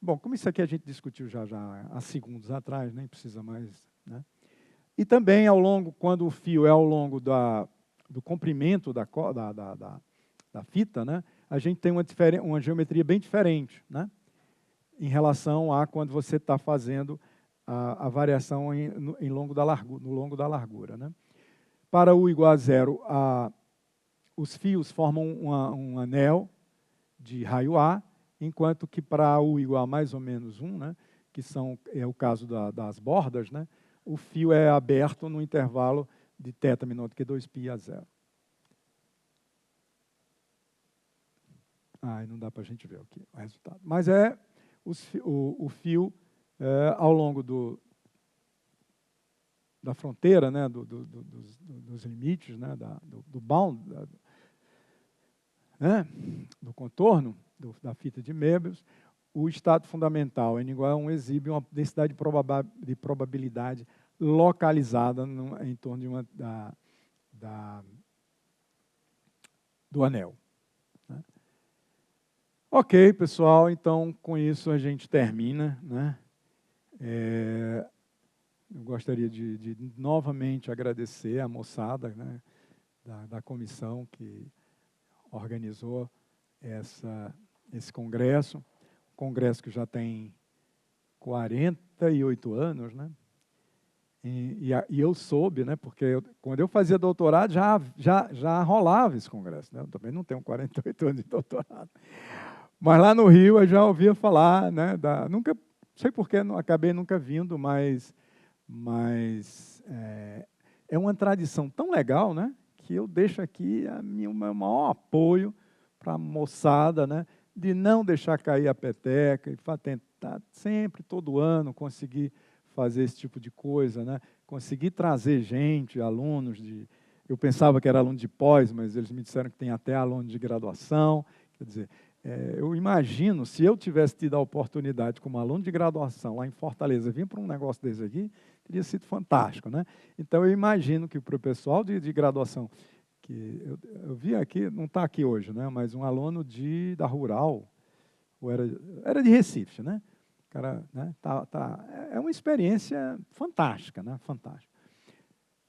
Bom, como isso aqui a gente discutiu já há segundos atrás, nem precisa mais, né? E também, quando o fio é ao longo do comprimento da fita, né, a gente tem uma geometria bem diferente, né, em relação a quando você está fazendo a variação no longo da largura. Né. Para U igual a 0, os fios formam um anel de raio A, enquanto que para U igual a mais ou menos 1, né, que é o caso das bordas, né, o fio é aberto no intervalo de θ menor do que 2π a 0. Não dá para a gente ver aqui o resultado. Mas o fio ao longo da fronteira, né, dos limites, né, do bound, né, do contorno da fita de Möbius, o estado fundamental N igual a 1 exibe uma densidade de probabilidade localizada em torno do anel. Né? Ok, pessoal, então com isso a gente termina. Né? Eu gostaria de novamente agradecer a moçada, né, da comissão que organizou esse congresso. Congresso que já tem 48 anos, né? E eu soube, né? Porque quando eu fazia doutorado já rolava esse congresso, né? Eu também não tenho 48 anos de doutorado, mas lá no Rio eu já ouvia falar, né? Nunca, não sei porquê, acabei nunca vindo, mas é uma tradição tão legal, né? Que eu deixo aqui o meu maior apoio para a moçada, né? De não deixar cair a peteca e tentar sempre, todo ano, conseguir fazer esse tipo de coisa, né? Conseguir trazer gente, alunos eu pensava que era aluno de pós, mas eles me disseram que tem até aluno de graduação. Quer dizer, eu imagino, se eu tivesse tido a oportunidade como aluno de graduação lá em Fortaleza, vir para um negócio desse aqui, teria sido fantástico, né? Então, eu imagino que para o pessoal de graduação, que eu vi aqui, não está aqui hoje, né? Mas um aluno da Rural, ou era de Recife, né? Cara, né? É uma experiência fantástica, né? Fantástica.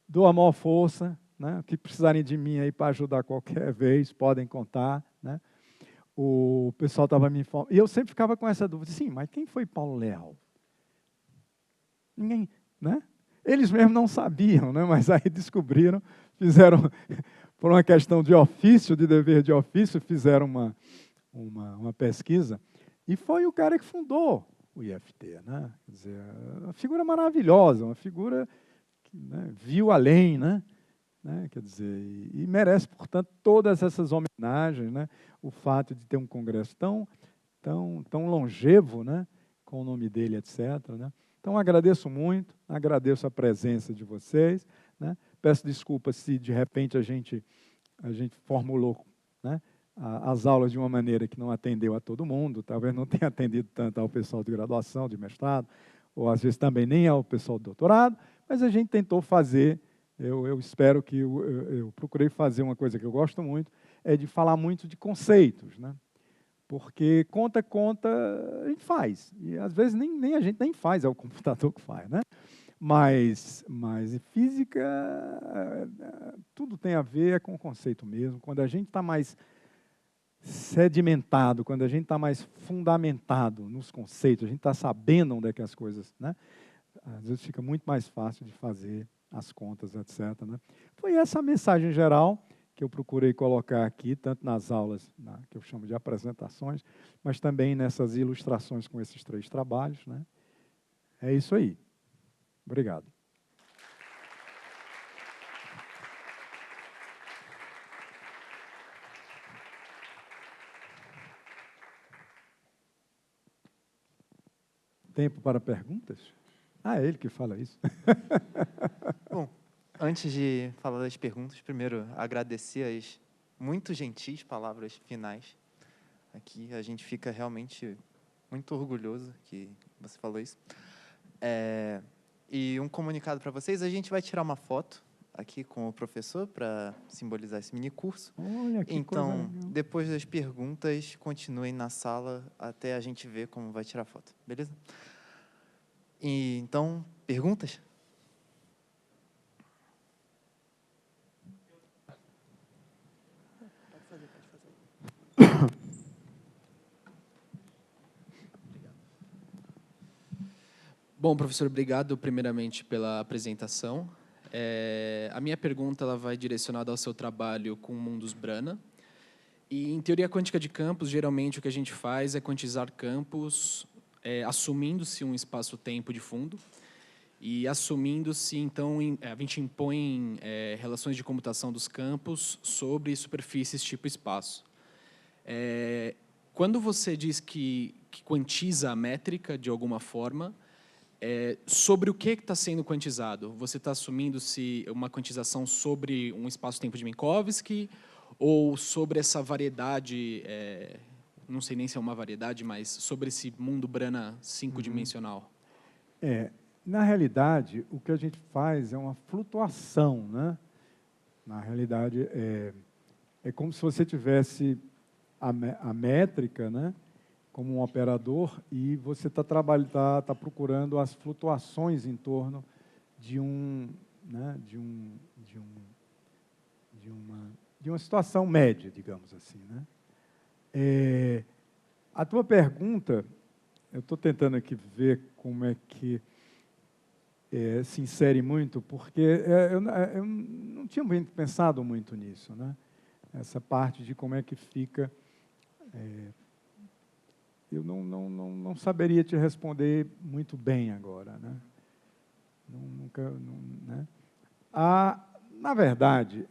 Dou a maior força, né? O que precisarem de mim aí para ajudar qualquer vez, podem contar, né? O pessoal estava me informando, e eu sempre ficava com essa dúvida, sim, mas quem foi Paulo Leal? Ninguém, né? Eles mesmos não sabiam, né? Mas aí descobriram, fizeram, por uma questão de ofício, de dever de ofício, fizeram uma pesquisa, e foi o cara que fundou o IFT, né? Quer dizer, uma figura maravilhosa, uma figura que, né, viu além, né? Quer dizer, e merece, portanto, todas essas homenagens, né? O fato de ter um congresso tão longevo, né? Com o nome dele, etc. Né? Então, agradeço muito, agradeço a presença de vocês, né? Peço desculpas se, de repente, a gente formulou, né, as aulas de uma maneira que não atendeu a todo mundo, talvez não tenha atendido tanto ao pessoal de graduação, de mestrado, ou às vezes também nem ao pessoal de doutorado, mas a gente tentou fazer, eu espero que eu procurei fazer uma coisa que eu gosto muito, é de falar muito de conceitos, né? Porque conta, a gente faz, e às vezes nem a gente nem faz, é o computador que faz, né? Mas em física, tudo tem a ver com o conceito mesmo. Quando a gente está mais sedimentado, quando a gente está mais fundamentado nos conceitos, a gente está sabendo onde é que as coisas, né? Às vezes fica muito mais fácil de fazer as contas, etc. Né? Foi essa a mensagem geral que eu procurei colocar aqui, tanto nas aulas, que eu chamo de apresentações, mas também nessas ilustrações com esses 3 trabalhos. Né? É isso aí. Obrigado. Tempo para perguntas? Ah, é ele que fala isso. Bom, antes de falar das perguntas, primeiro agradecer as muito gentis palavras finais. Aqui a gente fica realmente muito orgulhoso que você falou isso. E um comunicado para vocês, a gente vai tirar uma foto aqui com o professor para simbolizar esse mini curso. Olha, que então, coisa legal. depois das perguntas, continuem na sala até a gente ver como vai tirar a foto, beleza? E, então, perguntas? Pode fazer. Bom, professor, obrigado primeiramente pela apresentação. A minha pergunta ela vai direcionada ao seu trabalho com mundos Brana. E em teoria quântica de campos, geralmente o que a gente faz é quantizar campos assumindo-se um espaço-tempo de fundo e assumindo-se, então, a gente impõe relações de comutação dos campos sobre superfícies tipo espaço. Quando você diz que quantiza a métrica de alguma forma, sobre o que está sendo quantizado? Você está assumindo-se uma quantização sobre um espaço-tempo de Minkowski ou sobre essa variedade, não sei nem se é uma variedade, mas sobre esse mundo Brana 5-dimensional? Na realidade, o que a gente faz é uma flutuação, né? Na realidade, é como se você tivesse a métrica, né? Como um operador, e você está procurando as flutuações em torno de né, de uma situação média, digamos assim. Né? A tua pergunta, eu estou tentando aqui ver como é que se insere muito, porque eu não tinha pensado muito nisso, né? Essa parte de como é que fica... eu não saberia te responder muito bem agora. Né? Né? Na verdade,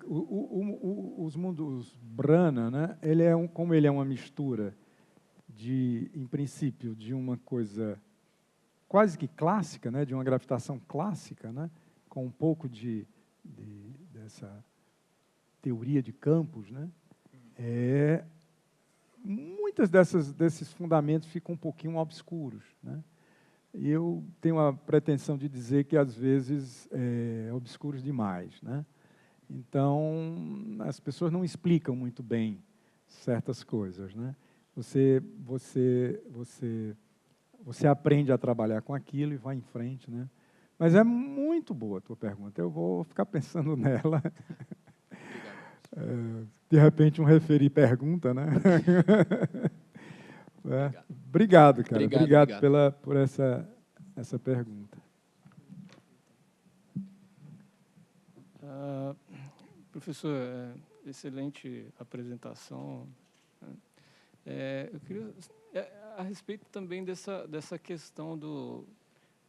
os mundos Brana, né? Como ele é uma mistura em princípio, de uma coisa quase que clássica, né? De uma gravitação clássica, né? Com um pouco dessa teoria de campos, né? Muitas desses fundamentos ficam um pouquinho obscuros, né? E eu tenho a pretensão de dizer que, às vezes, obscuros demais, né? Então, as pessoas não explicam muito bem certas coisas, né? Você aprende a trabalhar com aquilo e vai em frente, né? Mas é muito boa a tua pergunta. Eu vou ficar pensando nela. De repente, um referir pergunta, né? Obrigado, cara. Obrigado. Por essa pergunta. Professor, excelente apresentação. Eu queria, a respeito também dessa questão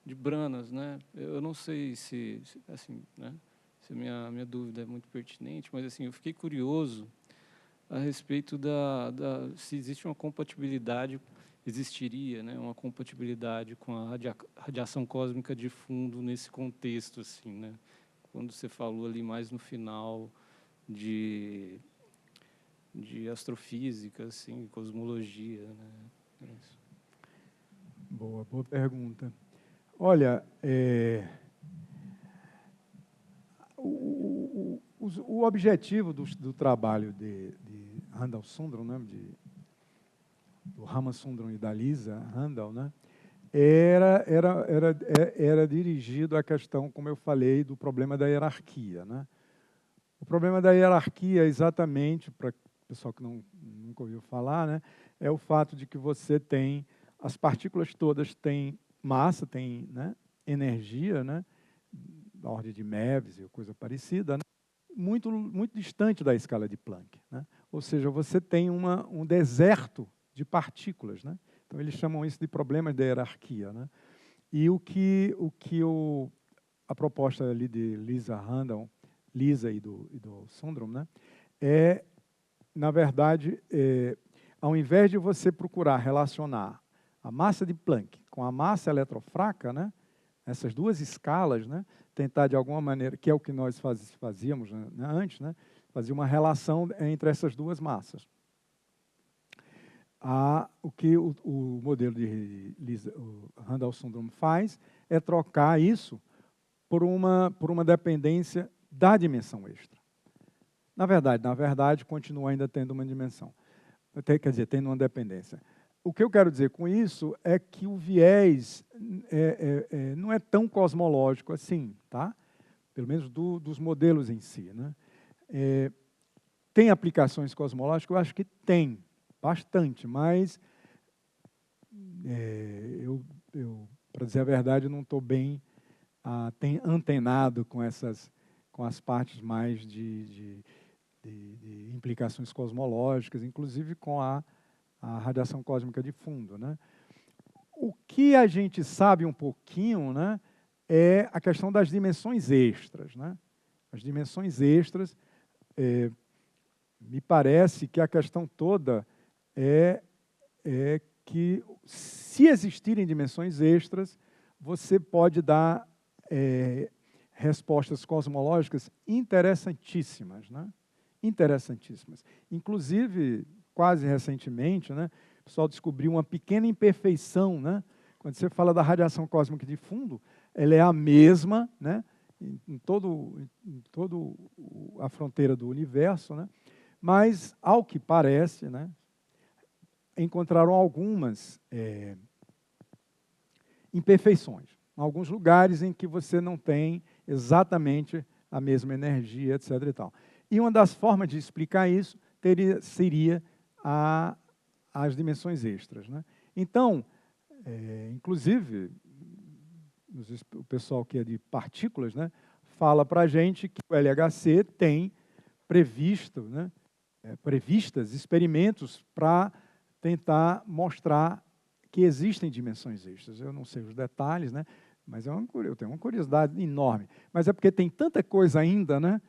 de Branas, né? Eu não sei se assim, né? Se a minha dúvida é muito pertinente, mas assim, eu fiquei curioso a respeito se existe uma compatibilidade, existiria, né, uma compatibilidade com a radiação cósmica de fundo nesse contexto, assim, né? Quando você falou ali mais no final de astrofísica, assim, cosmologia, né? Isso. Boa pergunta. Olha, o objetivo do trabalho de Randall Sundrum, né, Ramasundram e da Lisa Randall, né, era dirigido à questão, como eu falei, do problema da hierarquia, né? O problema da hierarquia, exatamente, para o pessoal que nunca ouviu falar, né, é o fato de que você tem, as partículas todas têm massa, têm, né, energia, né, da ordem de MeV ou coisa parecida, né, muito distante da escala de Planck, né? Ou seja, você tem um deserto de partículas, né? Então, eles chamam isso de problemas da hierarquia, né? E a proposta ali de Lisa Randall, Lisa e do Sundram, né, na verdade, ao invés de você procurar relacionar a massa de Planck com a massa eletrofraca, né, essas duas escalas, né, tentar de alguma maneira, que é o que nós fazíamos, né, antes, né, fazer uma relação entre essas duas massas. O que o modelo de Randall-Sundram faz é trocar isso por uma dependência da dimensão extra. Na verdade, continua ainda tendo uma dimensão. Quer dizer, tendo uma dependência. O que eu quero dizer com isso é que o viés não é tão cosmológico assim, tá? Pelo menos dos modelos em si, né? Tem aplicações cosmológicas? Eu acho que tem, bastante, mas para dizer a verdade, não estou bem antenado com as partes mais de implicações cosmológicas, inclusive com a radiação cósmica de fundo, né? O que a gente sabe um pouquinho, né, é a questão das dimensões extras, né? As dimensões extras, me parece que a questão toda é que, se existirem dimensões extras, você pode dar respostas cosmológicas interessantíssimas, né? Interessantíssimas. Inclusive, quase recentemente, né, o pessoal descobriu uma pequena imperfeição, né? Quando você fala da radiação cósmica de fundo, ela é a mesma, né, em todo a fronteira do universo, né? Mas, ao que parece, né, encontraram algumas imperfeições. Alguns lugares em que você não tem exatamente a mesma energia, etc. e tal. E uma das formas de explicar isso seria as dimensões extras, né? Então, inclusive, o pessoal que é de partículas, né, fala para a gente que o LHC tem previstas experimentos para tentar mostrar que existem dimensões extras. Eu não sei os detalhes, né, mas eu tenho uma curiosidade enorme. Mas é porque tem tanta coisa ainda, né,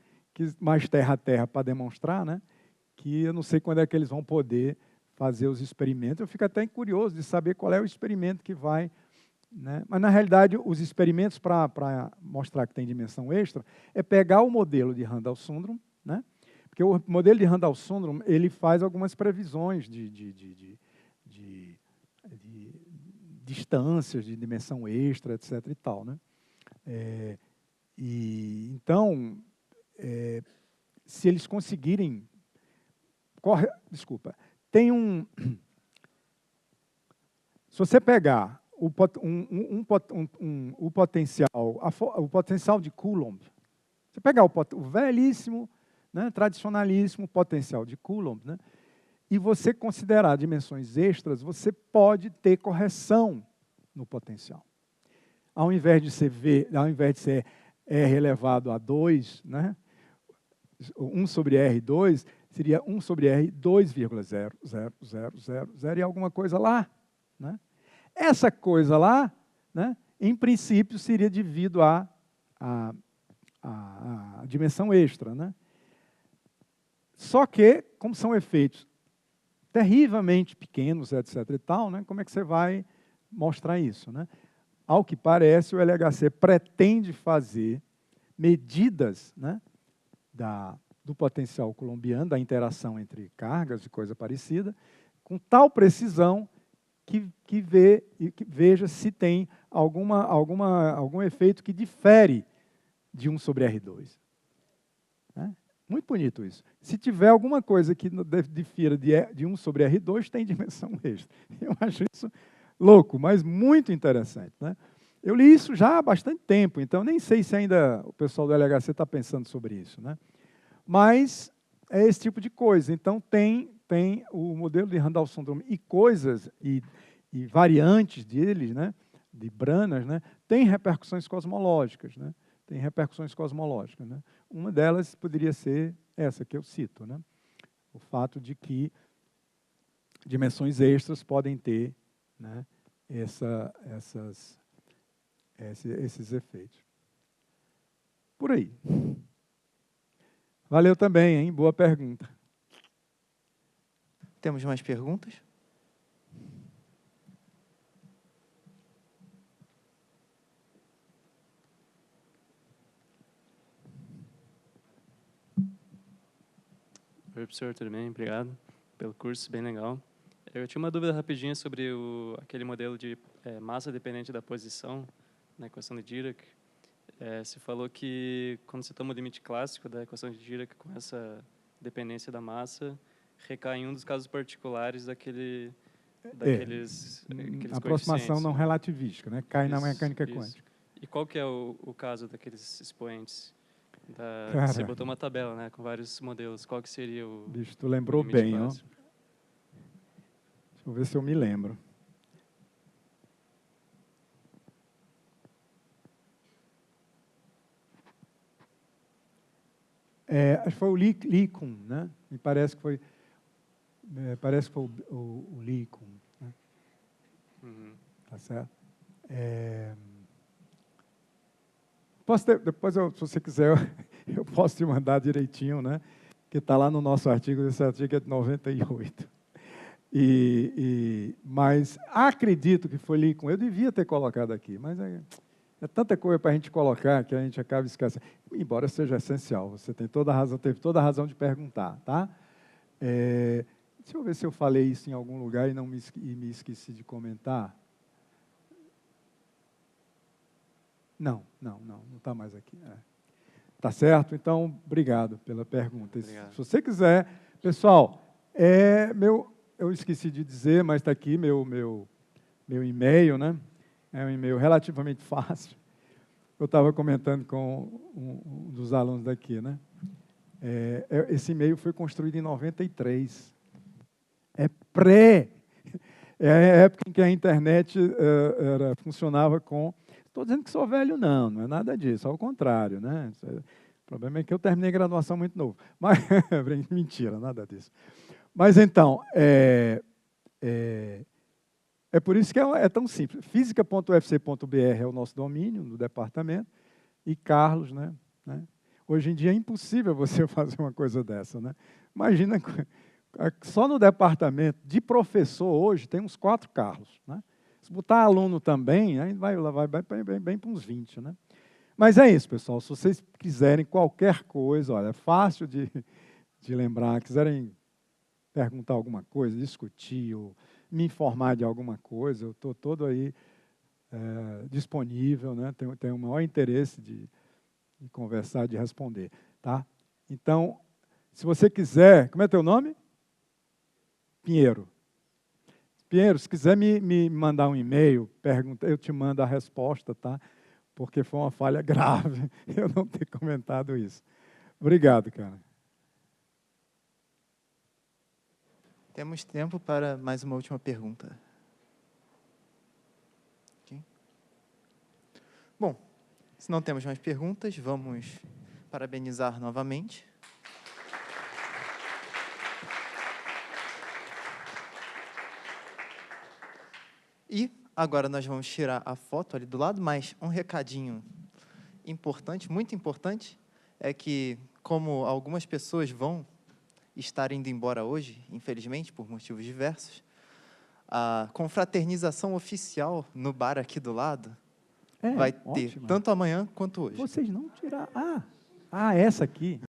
mais terra a terra para demonstrar, né, que eu não sei quando é que eles vão poder fazer os experimentos. Eu fico até curioso de saber qual é o experimento que vai, né? Mas, na realidade, os experimentos para mostrar que tem dimensão extra é pegar o modelo de Randall-Sundram, né? Porque o modelo de Randall-Sundram ele faz algumas previsões de distâncias de dimensão extra, etc. e tal, né? Então, se eles conseguirem... tem se você pegar o potencial de Coulomb, você pegar o velhíssimo, né, tradicionalíssimo potencial de Coulomb, né, e você considerar dimensões extras, você pode ter correção no potencial. Ao invés de ser R elevado a 2, né, 1 sobre R2, seria 1 sobre R 2,0000 e alguma coisa lá, né? Essa coisa lá, né, em princípio, seria devido à dimensão extra, né? Só que, como são efeitos terrivelmente pequenos, etc. e tal, né, como é que você vai mostrar isso, né? Ao que parece, o LHC pretende fazer medidas, né, do potencial coulombiano, da interação entre cargas e coisa parecida, com tal precisão que veja se tem algum efeito que difere de 1 sobre R2. Né? Muito bonito isso. Se tiver alguma coisa que difira de 1 sobre R2, tem dimensão extra. Eu acho isso louco, mas muito interessante, né? Eu li isso já há bastante tempo, então nem sei se ainda o pessoal do LHC está pensando sobre isso, né? Mas é esse tipo de coisa. Então, tem o modelo de Randall-Sundrum e coisas, e variantes deles, né? De Branas, né? Tem repercussões cosmológicas, né? Tem repercussões cosmológicas, né? Uma delas poderia ser essa que eu cito, né? O fato de que dimensões extras podem ter, né, esses efeitos. Por aí. Valeu também, hein? Boa pergunta. Temos mais perguntas? Oi, professor, tudo bem? Obrigado pelo curso, bem legal. Eu tinha uma dúvida rapidinha sobre aquele modelo de massa dependente da posição, na equação de Dirac. Você falou que quando você toma o limite clássico da equação de Dirac com essa dependência da massa, recai em um dos casos particulares daqueles Aproximação não né? relativística, né? Cai na mecânica Isso. quântica. E qual que é o caso daqueles expoentes? Cara, Você botou uma tabela, né, com vários modelos. Qual que seria o bicho, tu lembrou limite bem, ó. clássico? Deixa eu ver se eu me lembro. Acho que foi o Lee-Kuhn, né? Me parece que foi, o Lee-Kuhn, né? Uhum. Tá certo? Depois, se você quiser, eu posso te mandar direitinho, né? Que está lá no nosso artigo, esse artigo é de 98. Mas acredito que foi Lee-Kuhn. Eu devia ter colocado aqui, mas é tanta coisa para a gente colocar que a gente acaba esquecendo. Embora seja essencial, você tem toda a razão, teve toda a razão de perguntar, tá? Deixa eu ver se eu falei isso em algum lugar e me esqueci de comentar. Não está mais aqui. Tá certo? Então, obrigado pela pergunta. Obrigado. Se você quiser, pessoal, eu esqueci de dizer, mas está aqui meu e-mail, né? É um e-mail relativamente fácil. Eu estava comentando com um dos alunos daqui, né? Esse e-mail foi construído em 93. É a época em que a internet funcionava com... Estou dizendo que sou velho, não é nada disso, ao contrário, né? O problema é que eu terminei a graduação muito novo. Mas, mentira, nada disso. Mas, então, é por isso que é tão simples. Física.ufc.br é o nosso domínio do departamento, e Carlos, né? Hoje em dia é impossível você fazer uma coisa dessa, né? Imagina, só no departamento de professor hoje tem uns 4 Carlos, né? Se botar aluno também, aí vai bem para uns 20, né? Mas é isso, pessoal. Se vocês quiserem qualquer coisa, olha, é fácil de lembrar, quiserem perguntar alguma coisa, discutir, ou me informar de alguma coisa, eu estou todo aí disponível, né? Tenho o maior interesse de conversar, de responder, tá? Então, se você quiser, como é teu nome? Pinheiro. Pinheiro, se quiser me mandar um e-mail, eu te mando a resposta, tá? Porque foi uma falha grave eu não ter comentado isso. Obrigado, cara. Temos tempo para mais uma última pergunta. Okay. Bom, se não temos mais perguntas, vamos parabenizar novamente. E agora nós vamos tirar a foto ali do lado, mas um recadinho importante, muito importante, é que como algumas pessoas vão estar indo embora hoje, infelizmente, por motivos diversos, a confraternização oficial no bar aqui do lado vai ter ótimo. tanto amanhã quanto hoje. Vocês não tiraram... essa aqui.